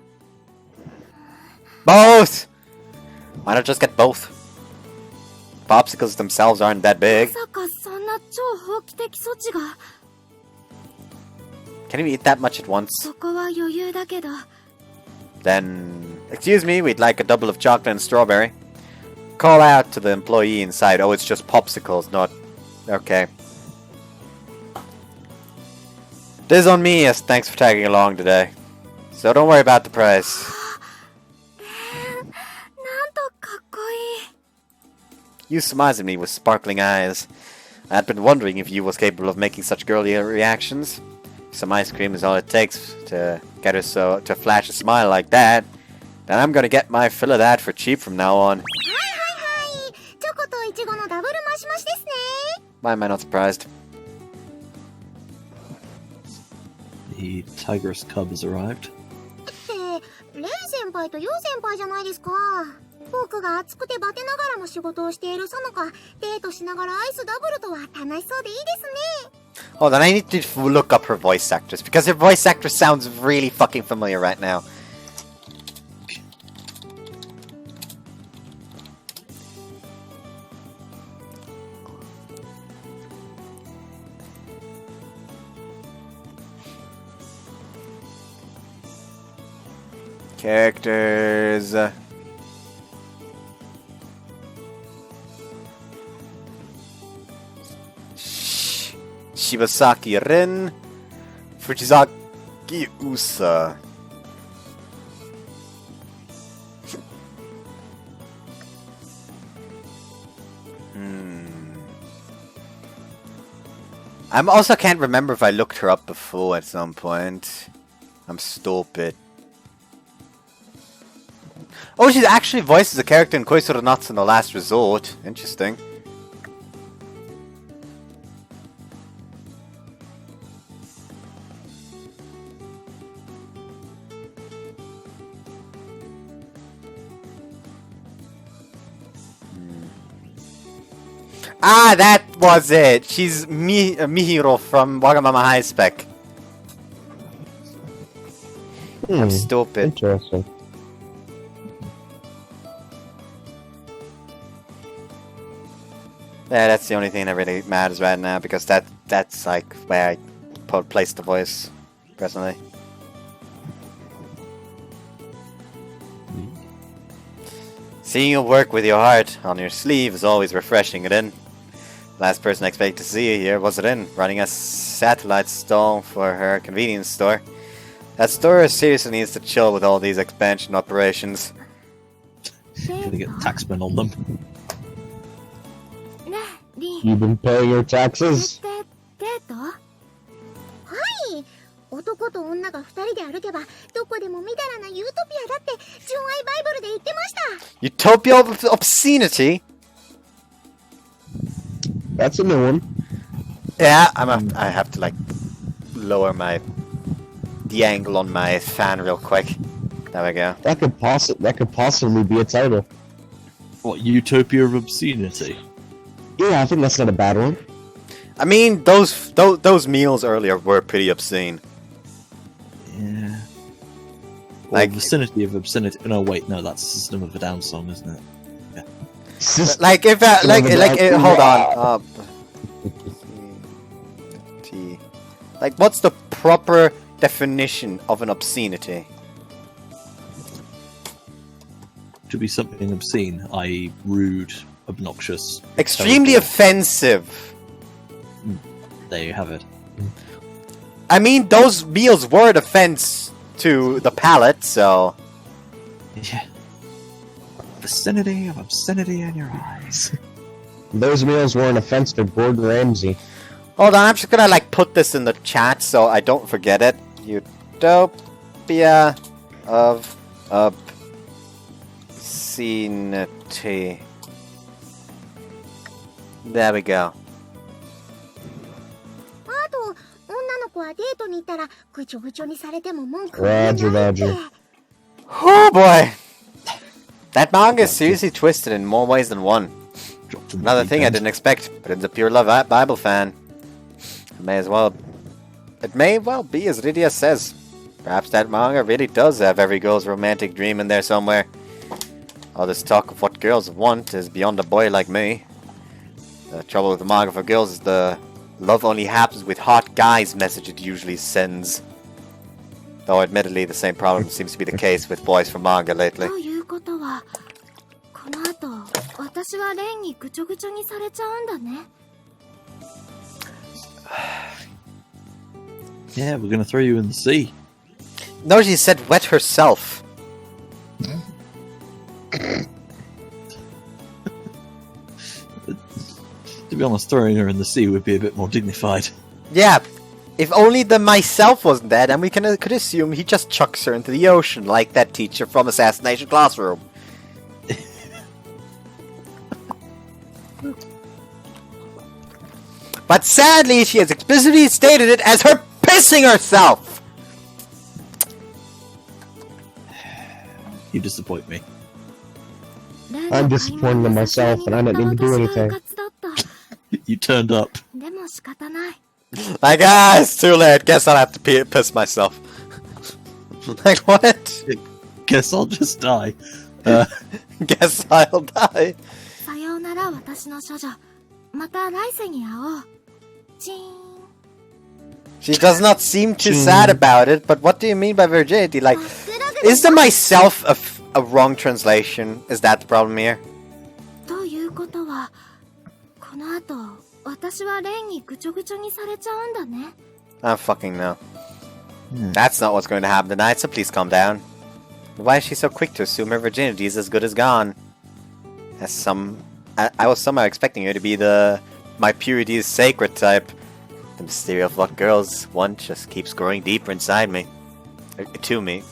Both! Why not just get both? Popsicles themselves aren't that ま big. さかそんな超法規的措置が。 Can you eat that much at once? そこは余裕だけど。 Then, excuse me, we'd like a double of chocolate and strawberry. Call out to the employee inside. Oh, it's just popsicles, not... Okay. This is on me, yes, thanks for tagging along today. So don't worry about the price. なんとかっこいい。 You smiled at me with sparkling eyes. I had been wondering if you was capable of making such girly reactions. Some ice cream is all it takes to get her to flash a smile like that. Then I'm gonna get my fill of that for cheap from now on. はいはいはい。チョコとイチゴのダブルマシマシですね。 Why am I not surprised? The tigress cub has arrived. レイ先輩とヨウ先輩じゃないですか。僕が暑くてバテながらも仕事をしているさなか、デートしながらアイスダブルとは楽しそうでいいですね。 Oh, then I need to look up her voice actress, because her voice actress sounds really fucking familiar right now. Characters... Shibasaki Rin, Fujizaki Usa. I also can't remember if I looked her up before at some point. I'm stupid. Oh, she actually voices a character in Koisoro Natsu no Last Resort. Interesting. Ah, that was it. She's Mihiro from Wagamama High Spec. I'm stupid. Interesting. Yeah, that's the only thing that really matters right now, because that's like where I place the voice presently. Seeing you work with your heart on your sleeve is always refreshing, it in. Last person I expected to see you here was it in, running a satellite stall for her convenience store. That store seriously needs to chill with all these expansion operations. Gonna get taxman on them. ねえ、リン。 You've been paying your これっ taxes? てデート？はい。男と女が二人で歩けば、どこでもみだらなユートピアだって純愛バイブルで言ってました。 Utopia of obscenity? That's a new one. Yeah, I have to like lower the angle on my fan real quick. There we go. That could possibly be a title. What, Utopia of Obscenity? Yeah, I think that's not a bad one. I mean, those meals earlier were pretty obscene. Yeah. Well, Like- Vicinity of Obscenity. No, wait, no, that's System of a Down song, isn't it? Like if hold on. T. Like, what's the proper definition of an obscenity? To be something obscene, i.e., rude, obnoxious, Extremely terrible. offensive. There you have it. I mean, those meals were an offense to the palate, so... Yeah. Vicinity of obscenity in your eyes. Those meals were an offense to Gordon Ramsay. Hold on, I'm just gonna like put this in the chat so I don't forget it. Utopia of obscenity. There we go. あと、女の子はデートに行ったらぐちょぐちょにされても文句は言え Roger, ないって。 Roger. Oh boy! That manga is seriously twisted in more ways than one. Another thing I didn't expect, but it's a pure love Bible fan. It may well be as Lydia says. Perhaps that manga really does have every girl's romantic dream in there somewhere. All this talk of what girls want is beyond a boy like me. The trouble with the manga for girls is the love only happens with hot guys message it usually sends. Though admittedly the same problem seems to be the case with boys for manga lately. ということは、この後、私はレンにぐちょぐちょにされちゃうんだね。Yeah, we're gonna throw you in the sea. No, she said wet herself. To be honest, throwing her in the sea would be a bit more dignified. Yeah, if only the myself wasn't there, then we could assume he just chucks her into the ocean like that teacher from Assassination Classroom. But sadly, she has explicitly stated it as her pissing herself! You disappoint me. I'm disappointed in myself, and I didn't even do anything. You turned up. でも仕方ない。 Like, it's too late. Guess I'll have to piss myself. Like, what? Guess I'll just die. Guess I'll die. さようなら私の処女。また来世に会おう。チーン。 She does not seem too sad about it, but what do you mean by virginity? Like, is the myself a wrong translation? Is that the problem here? ということは、この後、私はレンにぐちょぐちょにされちゃうんだね。I don't fucking know. That's not what's going to happen tonight, so please calm down. Why is she so quick to assume her virginity is as good as gone? I was somehow expecting her to be my purity is sacred type. The mystery of what girls want just keeps growing deeper inside me. To me.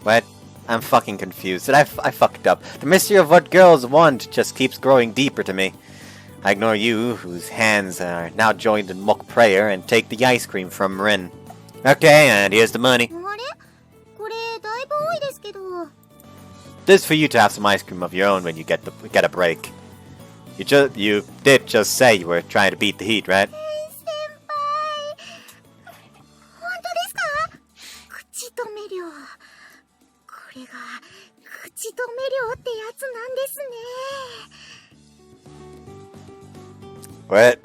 What? I'm fucking confused. I fucked up. The mystery of what girls want just keeps growing deeper to me. I ignore you, whose hands are now joined in mock prayer, and take the ice cream from Rin. Okay, and here's the money. あれ？これだいぶ多いですけど。 This is for you to have some ice cream of your own when you get a break. You did just say you were trying to beat the heat, right? 先輩。本当ですか？口止め料。これが口止め料ってやつなんですね。 What?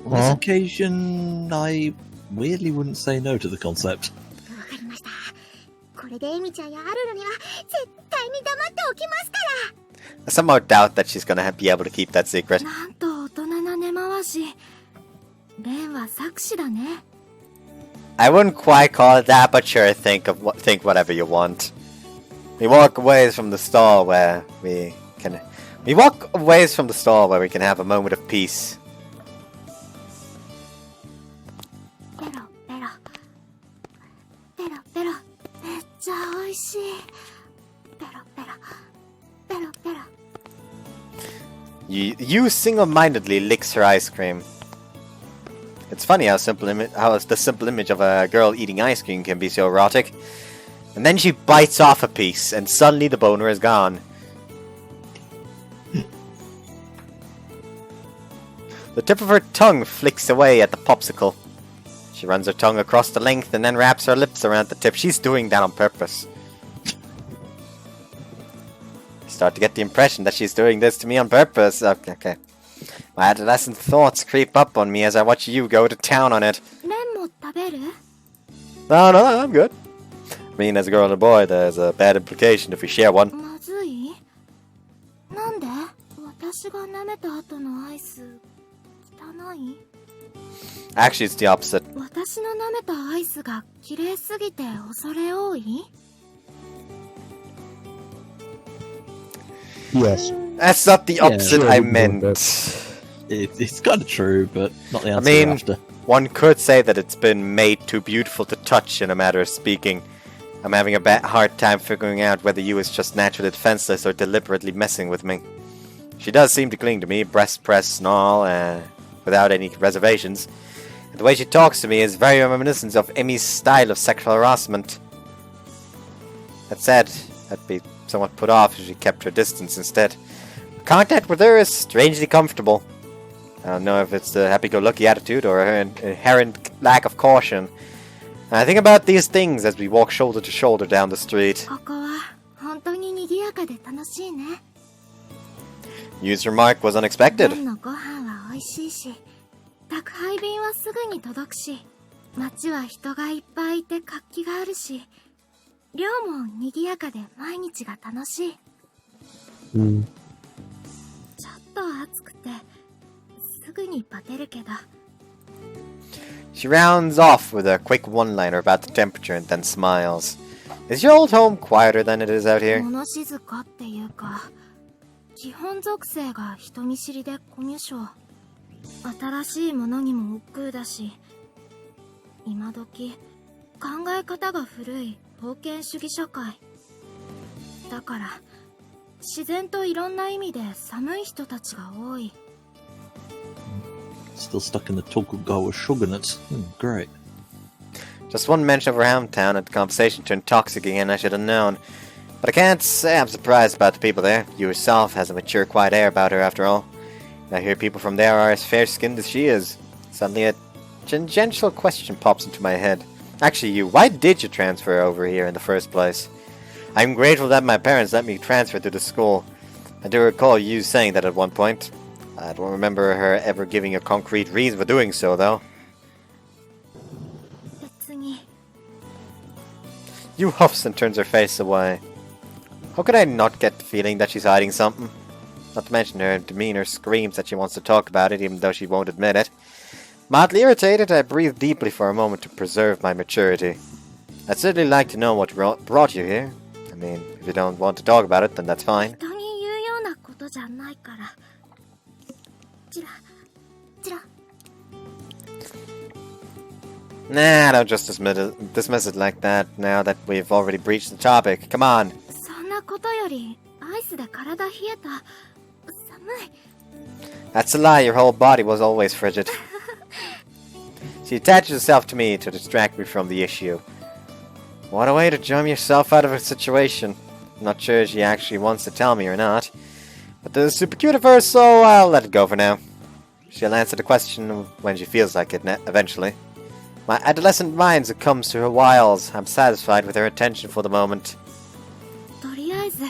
On this occasion, I weirdly wouldn't say no to the concept. わかりました。これでエミちゃんやアルルには絶対に黙っておきますから。 I somehow doubt that she's gonna be able to keep that secret. なんと大人な根回し。レンは作詞だね。 I wouldn't quite call it that, but sure, think whatever you want. We walk away from the stall where we can have a moment of peace. ペロペロ。ペロペロ。めっちゃ美味しい。ペロペロ。ペロペロ。 You single-mindedly licks her ice cream. It's funny how the simple image of a girl eating ice cream can be so erotic. And then she bites off a piece, and suddenly the boner is gone. The tip of her tongue flicks away at the popsicle. She runs her tongue across the length and then wraps her lips around the tip. She's doing that on purpose. I start to get the impression that she's doing this to me on purpose. Okay. My adolescent thoughts creep up on me as I watch you go to town on it. レンも食べる？ No, I'm good. I mean, as a girl and a boy, there's a bad implication if we share one. まずい？なんで？私が舐めた後のアイス、汚い？ Actually, it's the opposite. 私の舐めたアイスが綺麗すぎて恐れ多い？ Yes. That's not the Yeah. opposite Sure, I we can go with meant. It's kind of true, but not the I answer mean- you're after. One could say that it's been made too beautiful to touch, in a matter of speaking. I'm having a hard time figuring out whether you is just naturally defenseless or deliberately messing with me. She does seem to cling to me, breast press and all, without any reservations. And the way she talks to me is very reminiscent of Emmy's style of sexual harassment. That said, I'd be somewhat put off if she kept her distance instead. Contact with her is strangely comfortable. I don't know if it's the happy-go-lucky attitude or her inherent lack of caution. And I think about these things as we walk shoulder to shoulder down the street. ここは本当に賑やかで楽しいね。 Yu's remark was unexpected. 麺のご飯は美味しいし、宅配便はすぐに届くし、街は人がいっぱいいて活気があるし、寮も賑やかで毎日が楽しい。Mm. ちょっと暑くて、すぐにバテるけど。 She rounds off with a quick one-liner about the temperature and then smiles. Is your old home quieter than it is out here? 物静かっていうか、基本属性が人見知りでコミュ障。新しいものにも億劫だし、今時考え方が古い封建主義社会。だから、自然といろんな意味で寒い人たちが多い。 Still stuck in the Tokugawa shogunate. Great. Just one mention of her hometown and the conversation turned toxic again, I should have known. But I can't say I'm surprised about the people there. You herself has a mature, quiet air about her, after all. And I hear people from there are as fair-skinned as she is. Suddenly a tangential question pops into my head. Actually, why did you transfer over here in the first place? I'm grateful that my parents let me transfer to the school. I do recall you saying that at one point. I don't remember her ever giving a concrete reason for doing so, though. 別に。 You huffs and turns her face away. How could I not get the feeling that she's hiding something? Not to mention her demeanor screams that she wants to talk about it, even though she won't admit it. Mildly irritated, I breathe deeply for a moment to preserve my maturity. I'd certainly like to know what brought you here. I mean, if you don't want to talk about it, then that's fine. 人に言うようなことじゃないから。ちら、ちら。 Nah, don't just dismiss it like that, now that we've already breached the topic. Come on. そんなことより、アイスで体冷えた。寒い。 That's a lie, your whole body was always frigid. She attaches herself to me to distract me from the issue. What a way to drum yourself out of a situation. I'm not sure if she actually wants to tell me or not. But this is super cute of her, so I'll let it go for now. She'll answer the question when she feels like it, eventually. My adolescent mind succumbs to her wiles. I'm satisfied with her attention for the moment. とりあえず、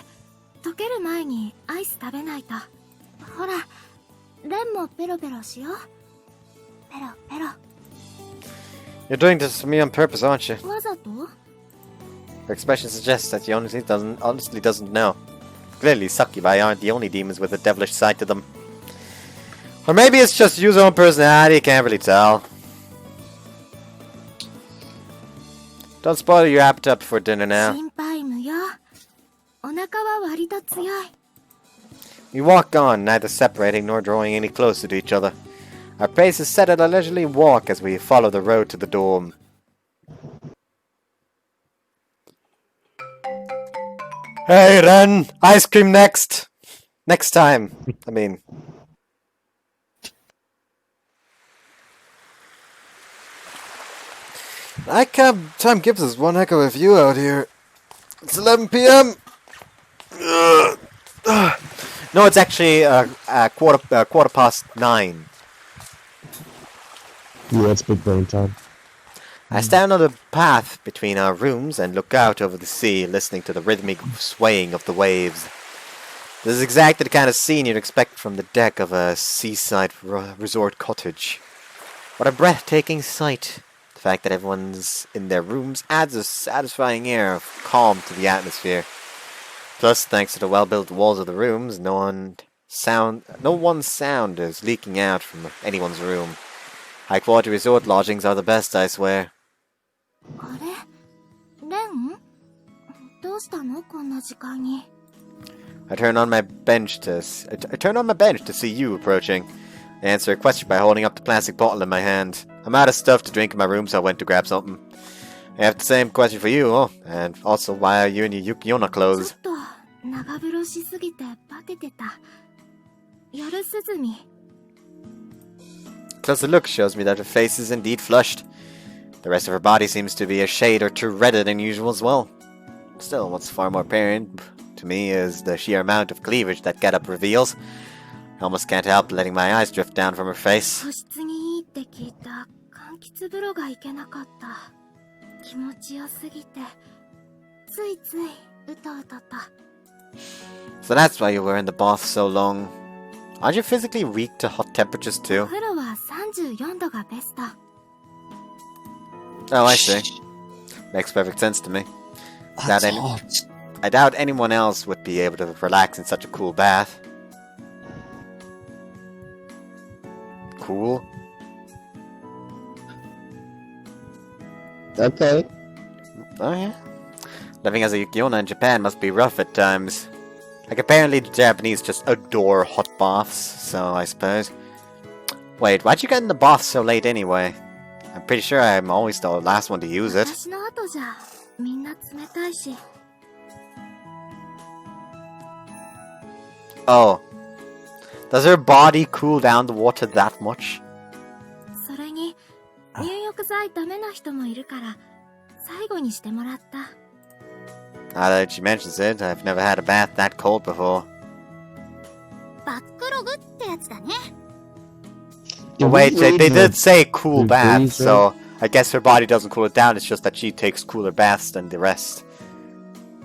溶ける前にアイス食べないと。ほら、レンもペロペロしよう。ペロペロ。 You're doing this for me on purpose, aren't you? わざと？ Her expression suggests that she honestly doesn't know. Clearly, succubi aren't the only demons with a devilish side to them. Or maybe it's just Yu's own personality, can't really tell. Don't spoil your appetite before dinner now. 心配無用。お腹は割と強い。 We walk on, neither separating nor drawing any closer to each other. Our pace is set at a leisurely walk as we follow the road to the dorm. Hey Ren! Ice cream next! Next time. I mean... Time gives us one heck of a view out here. It's 11 p.m. No, it's actually quarter past 9. Yeah, it's big brain time. I stand on the path between our rooms and look out over the sea, listening to the rhythmic swaying of the waves. This is exactly the kind of scene you'd expect from the deck of a seaside resort cottage. What a breathtaking sight. The fact that everyone's in their rooms adds a satisfying air of calm to the atmosphere. Plus, thanks to the well-built walls of the rooms, no one sound is leaking out from anyone's room. High-quality resort lodgings are the best, I swear. あれ？レン？どうしたのこんな時間に。I turn on my bench to see you approaching. I answer a question by holding up the plastic bottle in my hand. I'm out of stuff to drink in my room, so I went to grab something. I have the same question for you, oh, and also why are you in your Yukiona clothes? ちょっと長風呂しすぎてバテてた。夜涼み。Closer look shows me that her face is indeed flushed. The rest of her body seems to be a shade or two redder than usual as well. Still, what's far more apparent to me is the sheer amount of cleavage that getup reveals. I almost can't help letting my eyes drift down from her face. 保湿にいいって聞いた。柑橘風呂が行けなかった。気持ちよすぎて、ついついうとうとと。So that's why you were in the bath so long. Aren't you physically weak to hot temperatures お too? 風呂は34度がベスト。Oh, I see. Makes perfect sense to me. That's That hot. I doubt anyone else would be able to relax in such a cool bath. Cool? Okay. Oh yeah. Living as a Yukiona in Japan must be rough at times. Like apparently the Japanese just adore hot baths, so I suppose. Wait, why'd you get in the bath so late anyway? I'm pretty sure I'm always the last one to use it. 私の後じゃみんな冷たいし。 Oh. Does her body cool down the water that much? それに入浴剤ダメな人もいるから最後にしてもらった。 Now that she mentions it, I've never had a bath that cold before. バックログってやつだね。 Did But wait, we they read the did say cool bath, degrees, so I guess her body doesn't cool it down, it's just that she takes cooler baths than the rest.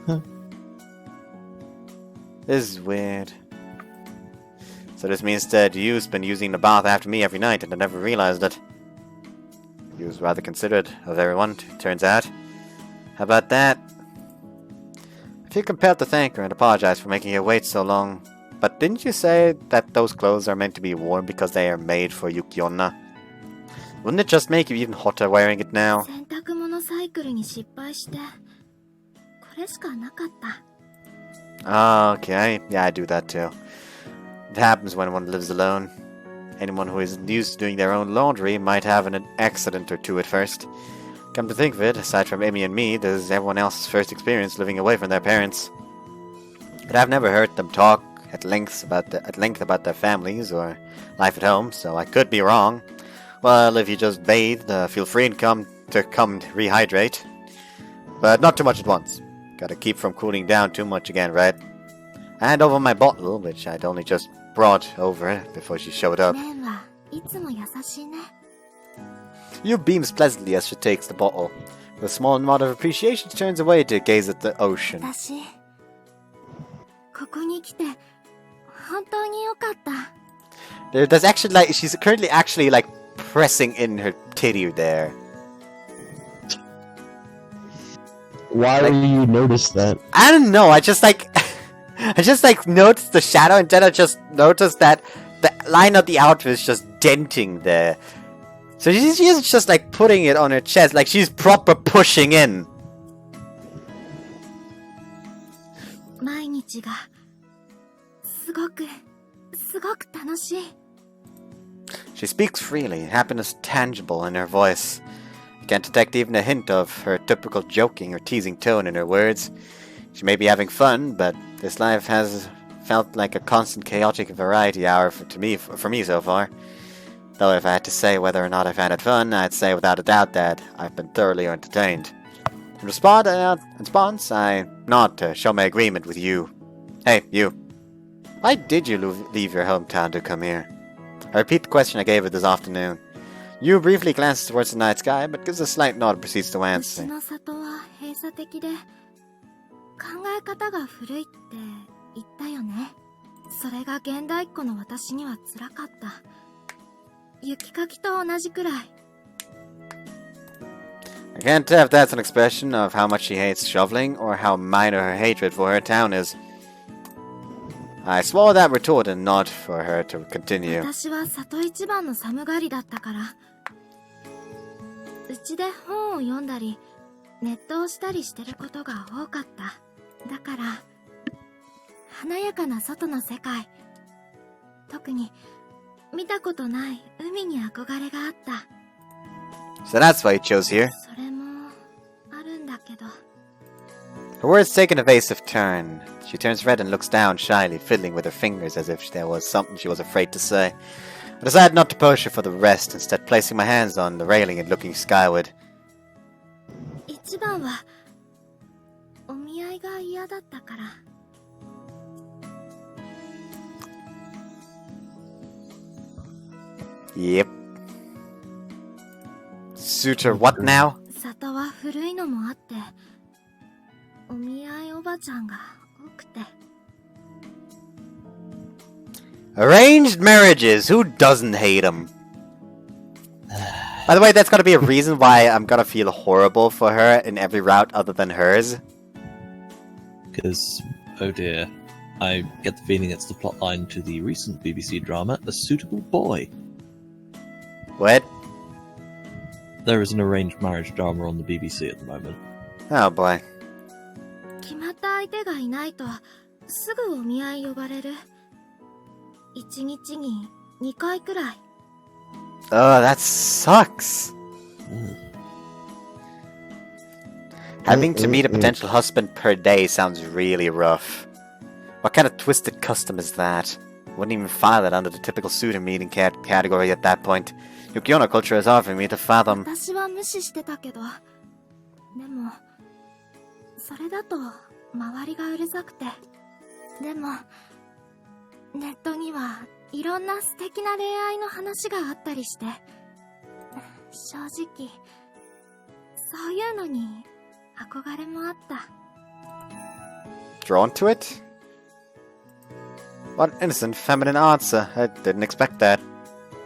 Huh. This is weird. So this means that you've been using the bath after me every night and I never realized it. You was rather considerate of everyone, turns out. How about that? I feel compelled to thank her and apologize for making her wait so long. But didn't you say that those clothes are meant to be worn because they are made for Yukiona? Wouldn't it just make you even hotter wearing it now? 洗濯物サイクルに失敗してこれしかなかった。 Ah, okay. Yeah, I do that too. It happens when one lives alone. Anyone who isn't used to doing their own laundry might have an accident or two at first. Come to think of it, aside from Amy and me, this is everyone else's first experience living away from their parents. But I've never heard them talk at length about their families or life at home, so I could be wrong. Well, if you just bathed, feel free to come rehydrate. But not too much at once. Gotta keep from cooling down too much again, right? And over my bottle, which I'd only just brought over before she showed up. 麺はいつも優しいね。 You beams pleasantly as she takes the bottle. With a small nod of appreciation, she turns away to gaze at the ocean. 私ここに来て本当に良かった。 There's actually like she's currently actually like pressing in her titty there. Why do you notice that? I don't know. I just like noticed the shadow, and then I just noticed that the line of the outfit is just denting there. So she's just like putting it on her chest, like she's proper pushing in. 毎日がすごく楽しい。 She speaks freely, happiness tangible in her voice. You can't detect even a hint of her typical joking or teasing tone in her words. She may be having fun, but this life has felt like a constant chaotic variety hour for me so far. Though if I had to say whether or not I've had fun, I'd say without a doubt that I've been thoroughly entertained. In response, I nod to show my agreement with you. Hey, you. Why did you leave your hometown to come here? I repeat the question I gave her this afternoon. You briefly glances towards the night sky, but gives a slight nod and proceeds to う answer. ちの里は閉鎖的で考え方が古いって言ったよね。それが現代っ子の私には辛かった。雪かきと同じくらい。 I can't tell if that's an expression of how much she hates shoveling or how minor her hatred for her town is. I swallow that retort and nod for her to continue. 私は里一番の寒がりだったから。うちで本を読んだり、ネットをしたりしてることが多かった。だから、華やかな外の世界。特に見たことない海に憧れがあった。So that's why you chose here. それもあるんだけど。Her words take an evasive turn. She turns red and looks down shyly, fiddling with her fingers as if there was something she was afraid to say. I decided not to push her for the rest, instead placing my hands on the railing and looking skyward. 一番はお見合いが嫌だったから。Yep. Suitor what now? 里は古いのもあって、お見合いおばちゃんが多くて。Arranged marriages! Who doesn't hate them? By the way, that's gotta be a reason why I'm gonna feel horrible for her in every route other than hers. Because, oh dear, I get the feeling it's the plotline to the recent BBC drama, A Suitable Boy. What? There is an arranged marriage drama on the BBC at the moment. Oh boy. 決まった相手がいないとすぐお見合い呼ばれる。1日に2回くらい。Oh, that sucks. Having to meet a potential husband per day sounds really rough. What kind of twisted custom is that? Wouldn't even file it under the typical suitor meeting category at that point. Yukiono culture is offering me to fathom. 私は無視してたけど、でもそれだと周りがうるさくて。でもネットにはいろんな素敵な恋愛の話があったりして、正直そういうのに憧れもあった。Drawn to it? What an innocent feminine answer. I didn't expect that.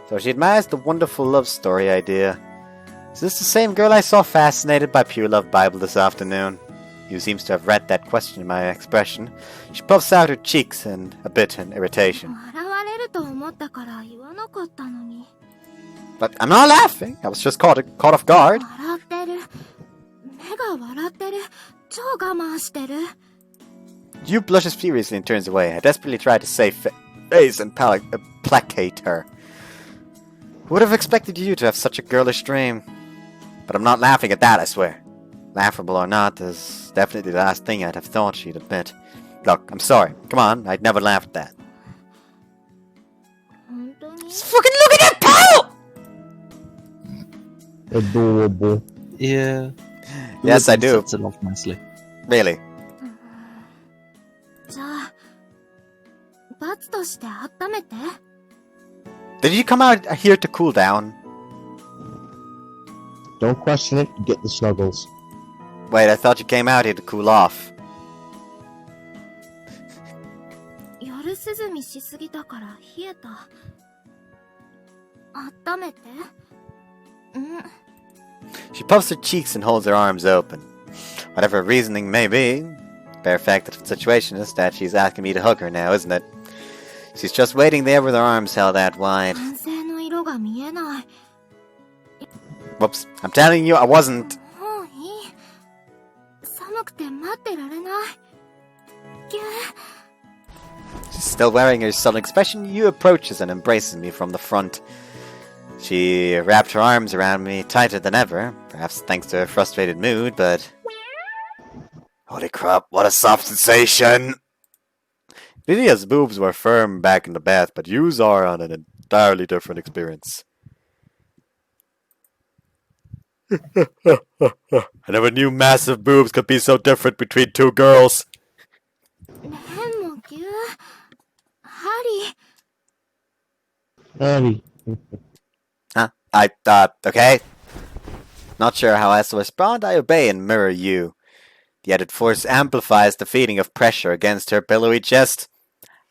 So she admires the wonderful love story idea. Is this the same girl I saw fascinated by Pure Love Bible this afternoon? You seems to have read that question in my expression. She puffs out her cheeks in a bit in irritation. 笑われると思ったから言わなかったのに。 But I'm not laughing. I was just caught off guard. 笑ってる。目が笑ってる。超我慢してる。 You blushes furiously and turns away. I desperately try to save face and placate her. Who would have expected you to have such a girlish dream? But I'm not laughing at that, I swear. Laughable or not, is definitely the last thing I'd have thought she'd admit. Look, I'm sorry. Come on, I'd never laugh at that. 本当に Just fucking look at that pal! Adorable. Yeah. Yes, I do. Sets it off nicely. Really. じゃあ罰として温めて。 Did you come out here to cool down? Don't question it, get the snuggles. Wait, I thought you came out here to cool off. 夜涼みしすぎたから冷えた。温めて。うん。 She puffs her cheeks and holds her arms open. Whatever her reasoning may be, the bare fact of the situation is that she's asking me to hug her now, isn't it? She's just waiting there with her arms held out wide. 男性の色が見えない。 Whoops, I'm telling you I wasn't. もういい。寒くて待ってられない。ぎゅー。 She's still wearing her sullen expression. You approaches and embraces me from the front. She wrapped her arms around me tighter than ever, perhaps thanks to her frustrated mood, but... Holy crap, what a soft sensation! Lydia's boobs were firm back in the bath, but yours are on an entirely different experience. I never knew massive boobs could be so different between two girls. ねえもうぎゅー。ハリー。 Honey. Huh? Okay. Not sure how else to respond. I obey and mirror you. The added force amplifies the feeling of pressure against her billowy chest.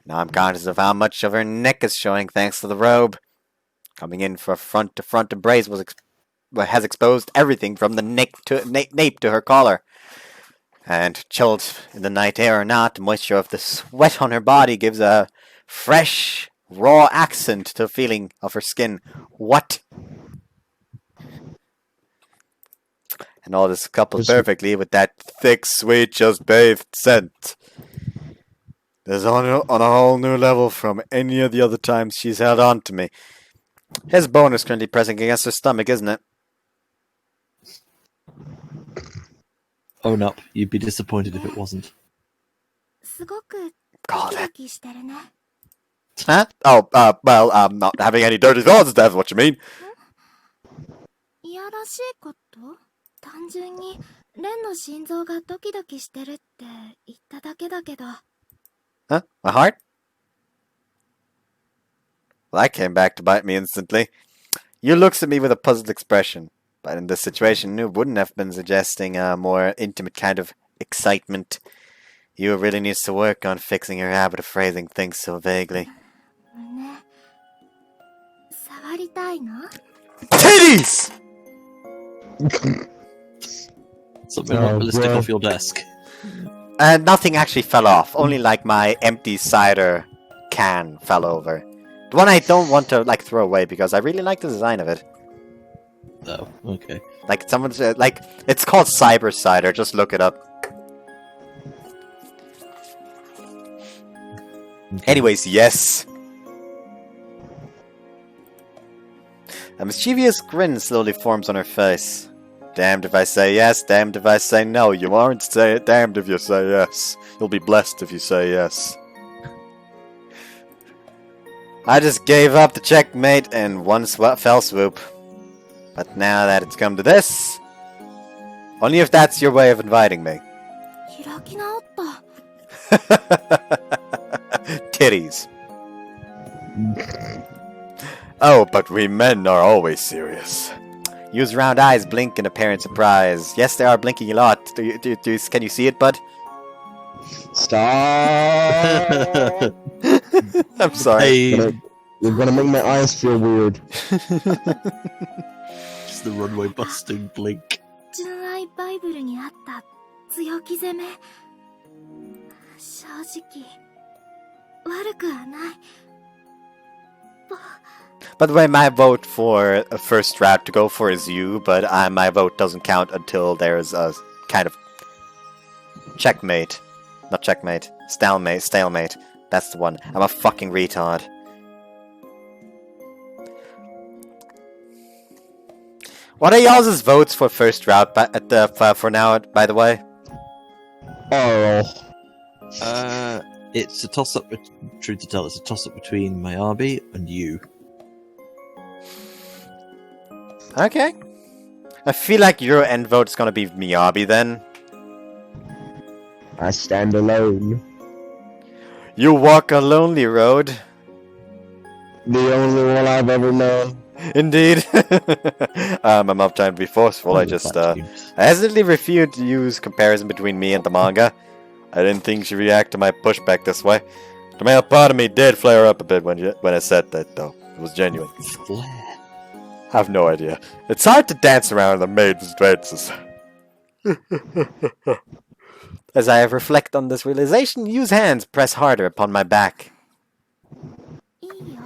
Now I'm conscious of how much of her neck is showing thanks to the robe. Coming in for a front-to-front embrace has exposed everything from the nape to her collar. And chilled in the night air or not, the moisture of the sweat on her body gives a fresh, raw accent to the feeling of her skin. What? And all this coupled perfectly with that thick, sweet, just bathed scent. There's on a whole new level from any of the other times she's held on to me. His bone is currently pressing against her stomach, isn't it? Own up. You'd be disappointed if it wasn't. すごく God, ドキ that... ドキしてるね。 Huh? Oh, well, I'm not having any dirty thoughts, if that's what you mean. いやらしいこと？単純にレンの心臓がドキドキしてるって言っただけだけど。 Huh? My heart? Well, that came back to bite me instantly. You looks at me with a puzzled expression, but in this situation, you wouldn't have been suggesting a more intimate kind of excitement. You really needs to work on fixing your habit of phrasing things so vaguely. 胸触りたいの？ Titties! Something like ballistic bro. off your desk. Nothing actually fell off. Only like my empty cider can fell over. The one I don't want to like throw away because I really like the design of it. Oh, okay. Like someone's like it's called Cyber Cider. Just look it up. Anyways, yes. A mischievous grin slowly forms on her face. Damned if I say yes, damned if I say no. You aren't damned if you say yes. You'll be blessed if you say yes. I just gave up the checkmate in one fell swoop. But now that it's come to this, only if that's your way of inviting me. 開き直った。 Titties. Oh, but we men are always serious. Use round eyes blink in apparent surprise. Yes, they are blinking a lot. Can you see it, bud? Stop! I'm sorry. Hey, You're gonna make my eyes feel weird. just the runway busting blink. 純愛バイブルにあった強気攻め。正直悪くはない。 By the way, my vote for a first route to go for is you, but my vote doesn't count until there's a kind of checkmate. Not checkmate. Stalemate. That's the one. I'm a fucking retard. What are y'all's votes for first route for now, by the way? Oh, It's a toss-up, truth to tell, it's a toss-up between Mayabi and you. Okay. I feel like your end vote is gonna be Miyabi then. I stand alone. You walk a lonely road. The only one I've ever known. Indeed. I'm not trying to be forceful, I just I hesitantly refused to use comparison between me and the manga. I didn't think she'd react to my pushback this way. The male part of me did flare up a bit when I said that, though. It was genuine. Flare. I have no idea. It's hard to dance around the maid's dresses. As I reflect on this realization, use hands press harder upon my back. いいよ。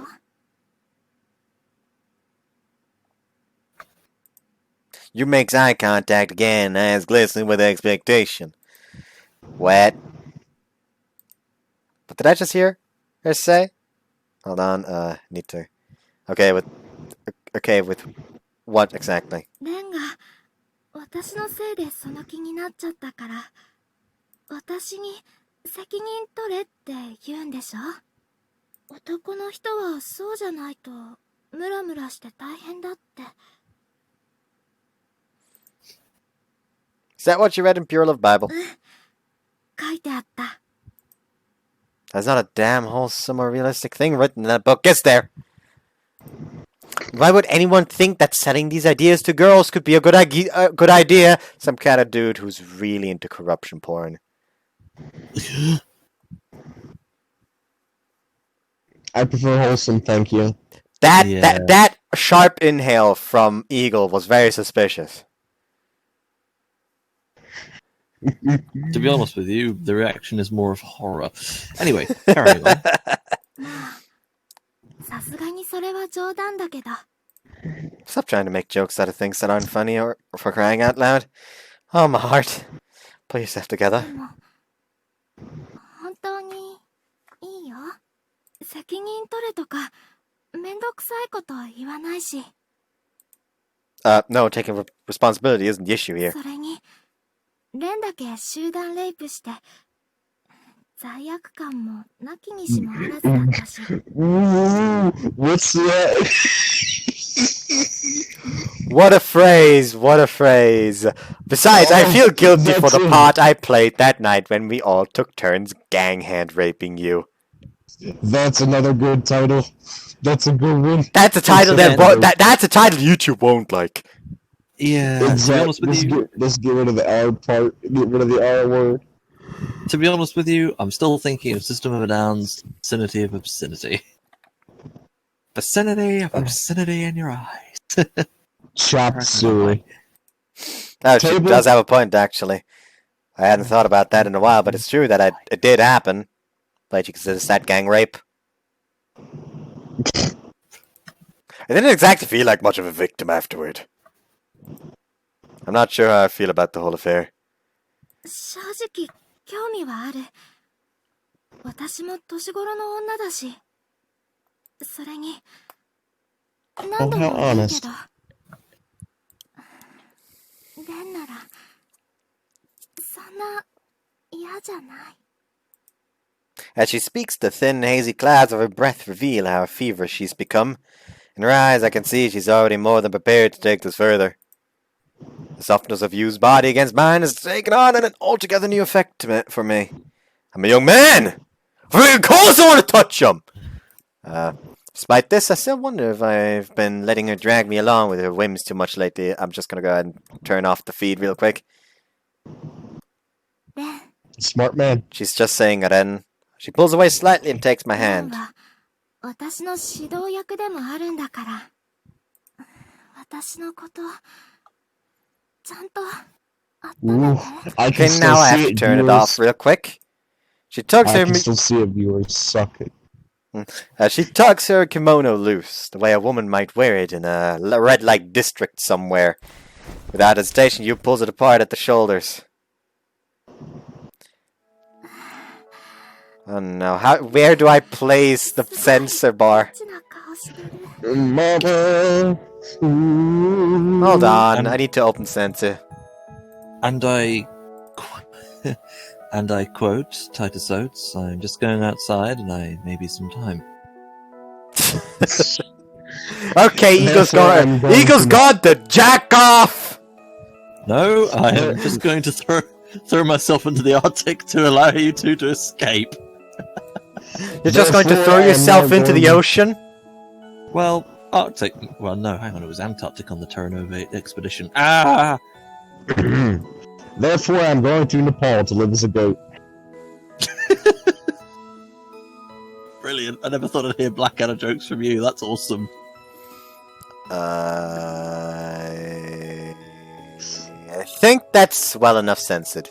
You makes eye contact again, eyes glistening with expectation. What? What did I just hear her say? Hold on, need to... Okay, with what exactly? レンが私のせいでその気になっちゃったから、私に責任取れって言うんでしょ？男の人はそうじゃないとムラムラして大変だって。 Is that what you read in Pure Love Bible? 書いてあった。 There's not a damn wholesome or realistic thing written in that book, is there? Why would anyone think that selling these ideas to girls could be a good idea? Some kind of dude who's really into corruption porn. I prefer wholesome, thank you. That sharp inhale from Eagle was very suspicious. To be honest with you, the reaction is more of horror. Anyway, carrying on. さすがにそれは冗談だけど。 Stop trying to make jokes out of things that aren't funny or for crying out loud. Oh, my heart. Pull yourself together. 本当に責任取れとか、めんどくさいこと言わないし。No, taking responsibility isn't the issue here. それに、レンだけ集団レイプして、罪悪感もなきにしもあらずだったし。What's that? What a phrase, what a phrase. Besides, I feel guilty for the part I played that night when we all took turns gang hand raping you. That's another good title. That's a good one. That's a title that's a title YouTube won't like. Yeah, to be honest with you, let's get rid of the R part. Get rid of the R word. To be honest with you, I'm still thinking of System of a Down's Obscenity of Obscenity. Obscenity of obscenity in your eyes. Chop suey. Oh, she does have a point, actually. I hadn't thought about that in a while, but it's true that it did happen. But you consider that gang rape? I didn't exactly feel like much of a victim afterward. I'm not sure how I feel about the whole affair. 正直、興味はある。私も年頃の女だし。それに、何度も言うけど、レンなら、そんな嫌じゃない。As she speaks, the thin, hazy clouds of her breath reveal how feverish she's become. In her eyes, I can see she's already more than prepared to take this further. The softness of Yu's body against mine has taken on an altogether new effect for me. I'm a young man! Of course I want to touch him! Despite this, I still wonder if I've been letting her drag me along with her whims too much lately. I'm just gonna go ahead and turn off the feed real quick. Smart man. She's just saying Ren. She pulls away slightly and takes my hand. 私の指導役でもあるんだから。私のこと、ちゃんと温めて。Okay, now I have to turn it off real quick. She tugs her. I can still see it, viewers. Suck it. She tugs her kimono loose, the way a woman might wear it in a red light district somewhere. Without hesitation, Yu pulls it apart at the shoulders. Oh no, where do I place the sensor bar? Mama. Hold on, I need to open sensor. And I quote Titus Oates, I'm just going outside and I may be some time. Okay, Eagle's got the jack off! No, I am just going to throw myself into the Arctic to allow you two to escape. You're just going to throw yourself into the ocean? Well, Arctic... Well, no, hang on, it was Antarctic on the Terranova expedition. Ah! Therefore, I'm going to Nepal to live as a goat. Brilliant. I never thought I'd hear Blackadder jokes from you. That's awesome. I think that's well enough censored.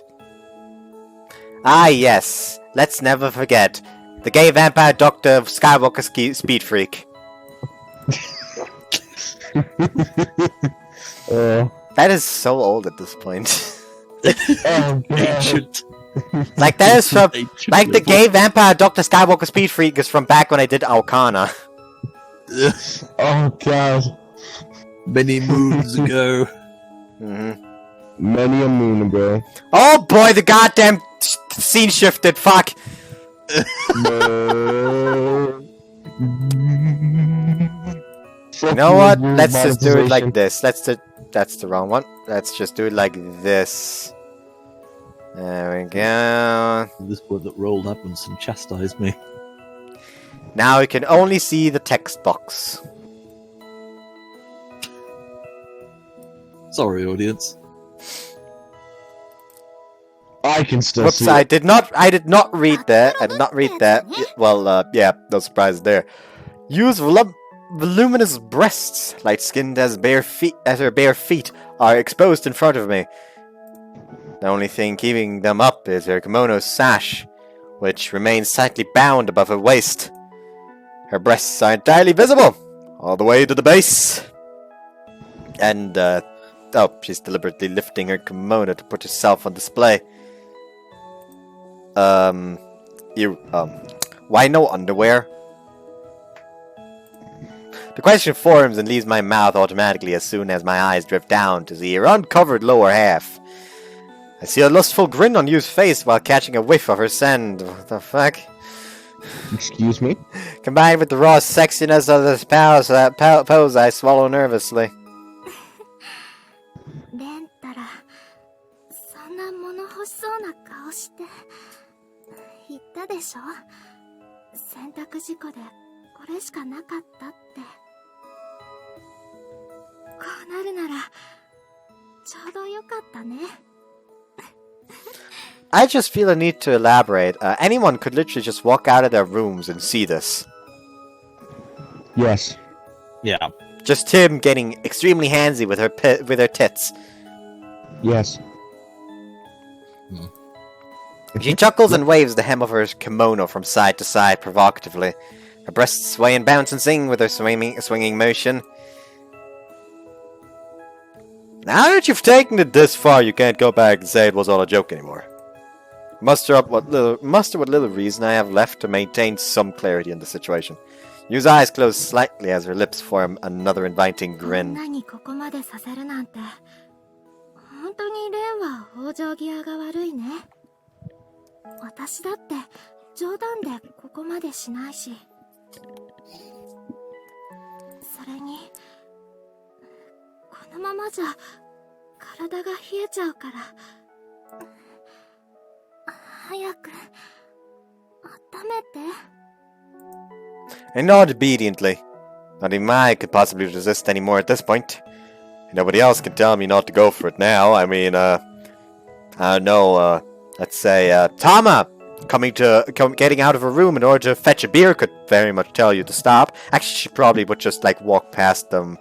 Ah, yes. Let's never forget. The gay vampire doctor of Skywalker Speed Freak. That is so old at this point. Ancient. Like that is from like the gay vampire Dr. Skywalker Speed Freak is from back when I did Alcana. Oh god. Many moons ago. Many a moon ago. Oh boy, the goddamn scene shifted. Fuck. You know what? Let's just do it like this. That's the wrong one. Let's just do it like this. There we go. This boy that rolled up and chastised me. Now we can only see the text box. Sorry, audience. I can still Whoops, see I it. did not read that. I did not read that. Well, yeah, no surprise there. Use voluminous breasts, light-skinned as her bare feet are exposed in front of me. The only thing keeping them up is her kimono sash, which remains tightly bound above her waist. Her breasts are entirely visible, all the way to the base. And, oh, she's deliberately lifting her kimono to put herself on display. Why no underwear? The question forms and leaves my mouth automatically as soon as my eyes drift down to the uncovered lower half. I see a lustful grin on Yu's face while catching a whiff of her scent. What the fuck? Excuse me? Combined with the raw sexiness of this pose, I swallow nervously. レンタラ、そんな物欲しそうな顔して言ったでしょ。洗濯事故でこれしかなかったって。こうなるならちょうどよかったね。I just feel a need to elaborate. Anyone could literally just walk out of their rooms and see this. Yes. Yeah. Just him getting extremely handsy with her tits. Yes. She chuckles and waves the hem of her kimono from side to side provocatively. Her breasts sway and bounce and sing with her swinging motion. Now that you've taken it this far, you can't go back and say it was all a joke anymore. Muster what little reason I have left to maintain some clarity in the situation. Yu's eyes close slightly as her lips form another inviting grin. 何ここまでさせるなんて、本当にレンは往生際が悪いね。私だって冗談でここまでしないし。それに、このままじゃ体が冷えちゃうから。早く温めて。I nod obediently. Not even I could possibly resist anymore at this point. Nobody else can tell me not to go for it now. I mean, I don't know, let's say, Tama getting out of her room in order to fetch a beer could very much tell you to stop. Actually, she probably would just, like, walk past them.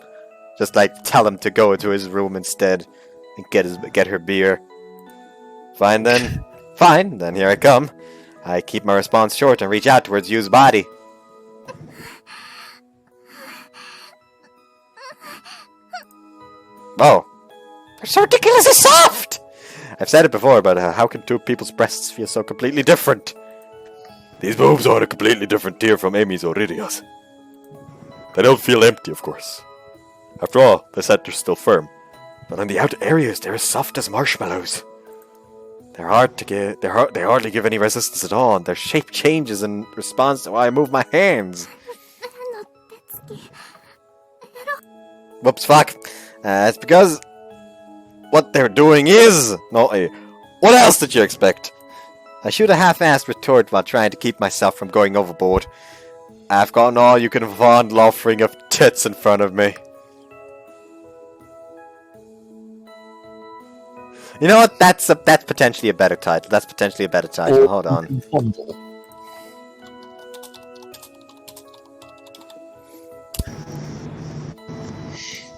Just, like, tell him to go into his room instead and get her beer. Fine, then. Fine, then here I come. I keep my response short and reach out towards Yu's body. Oh. They're so ridiculously soft! I've said it before, but how can two people's breasts feel so completely different? These boobs are on a completely different tier from Amy's or Lydia's. They don't feel empty, of course. After all, the center's still firm. But on the outer areas, they're as soft as marshmallows. They're hard to get. They hardly give any resistance at all, and their shape changes in response to how I move my hands. Whoops, fuck. It's because what they're doing is naughty. What else did you expect? I shoot a half-assed retort while trying to keep myself from going overboard. I've got an all-you-can-fondle offering of tits in front of me. You know what? That's potentially a better title. That's potentially a better title. Hold on. Fondle.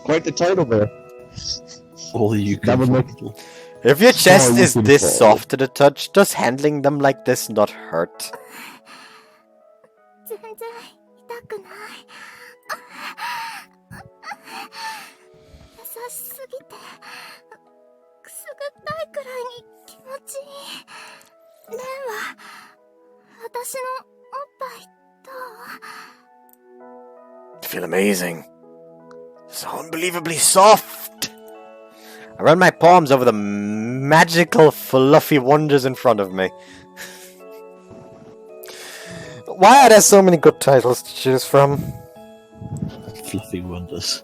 Quite the title there. All you That can would make- fondle. If your chest you is can this fondle. soft to the touch, does handling them like this not hurt? 全然痛くない。優しすぎてくすぐったいくらいに気持ちいい。レンは私のおっぱいどう？ I feel amazing. So unbelievably soft. I run my palms over the magical, fluffy wonders in front of me. Why are there so many good titles to choose from? Fluffy wonders.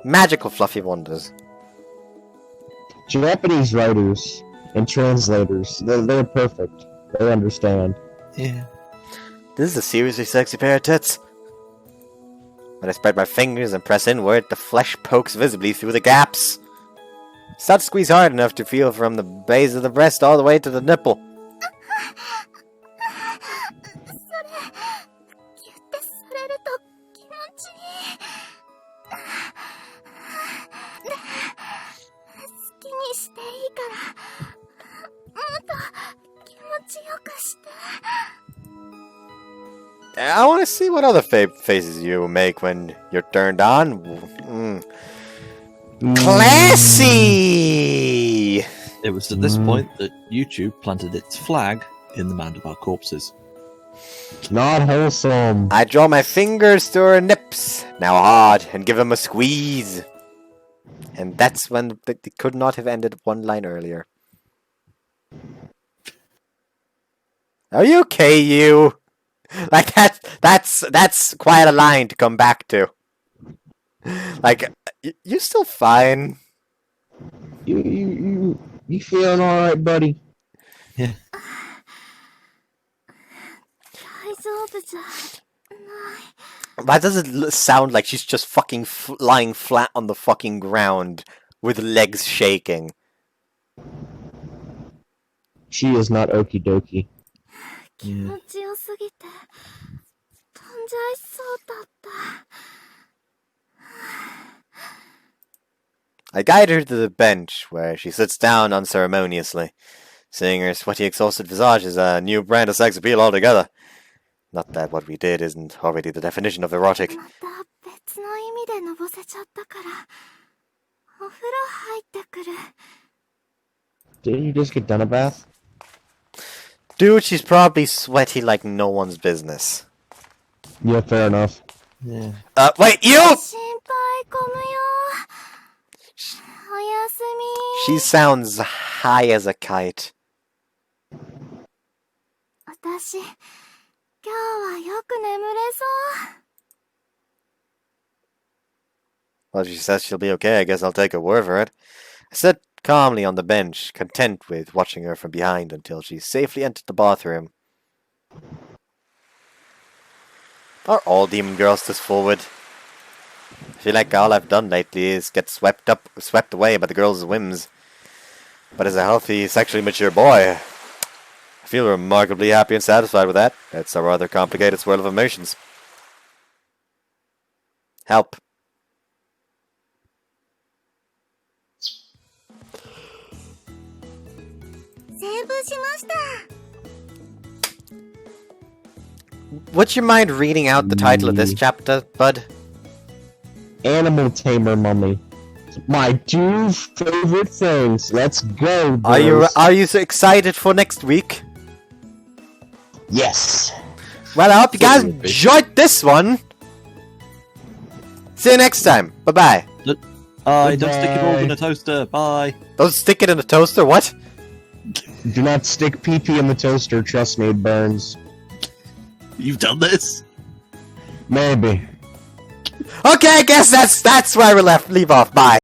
Magical, fluffy wonders. Japanese writers and translators, they're perfect. They understand. Yeah. This is a seriously sexy pair of tits. When I spread my fingers and press inward, the flesh pokes visibly through the gaps. Start to squeeze hard enough to feel from the base of the breast all the way to the nipple. ギュッてされると気持ちいい。で、好きにしていいから、もっと気持ちよくして。 I want to see what other faces you make when you're turned on. Classy! It was at this point that YouTube planted its flag in the mound of our corpses. Not wholesome. I draw my fingers to her nips, now hard, and give them a squeeze. And that's when it could not have ended one line earlier. Are you okay, you? Like that's quite a line to come back to. Like, you're still fine. You feeling alright, buddy? Yeah. 大丈夫じゃない。 Why does it sound like she's just fucking lying flat on the fucking ground with legs shaking? She is not okie dokie. 気持ちよすぎて飛んじゃいそうだった。 I guide her to the bench, where she sits down unceremoniously. Seeing her sweaty, exhausted visage is a new brand of sex appeal altogether. Not that what we did isn't already the definition of erotic. また別の意味でのぼせちゃったからお風呂入ってくる。 Didn't you just get done a bath? Dude, she's probably sweaty like no one's business. Yeah, fair enough. Yeah. Wait, you! 心配込むよ。おやすみ。 She sounds high as a kite. 私今日はよく眠れそう。 Well, she says she'll be okay. I guess I'll take her word for it. I sit calmly on the bench, content with watching her from behind until she safely entered the bathroom. Are all demon girls this forward? I feel like all I've done lately is get swept away by the girls' whims. But as a healthy, sexually mature boy, I feel remarkably happy and satisfied with that. It's a rather complicated swirl of emotions. Help. Would you mind reading out the title of this chapter, bud? Animal Tamer Mummy. My two favorite things. Let's go, Are you so excited for next week? Yes. Well, I hope you guys enjoyed this one. See you next time. Bye-bye. Don't stick your balls in a toaster. Bye. Don't stick it in the toaster, what? Do not stick pee-pee in the toaster. Trust me, it burns. You've done this? Maybe. Okay, I guess that's where we leave off. Bye.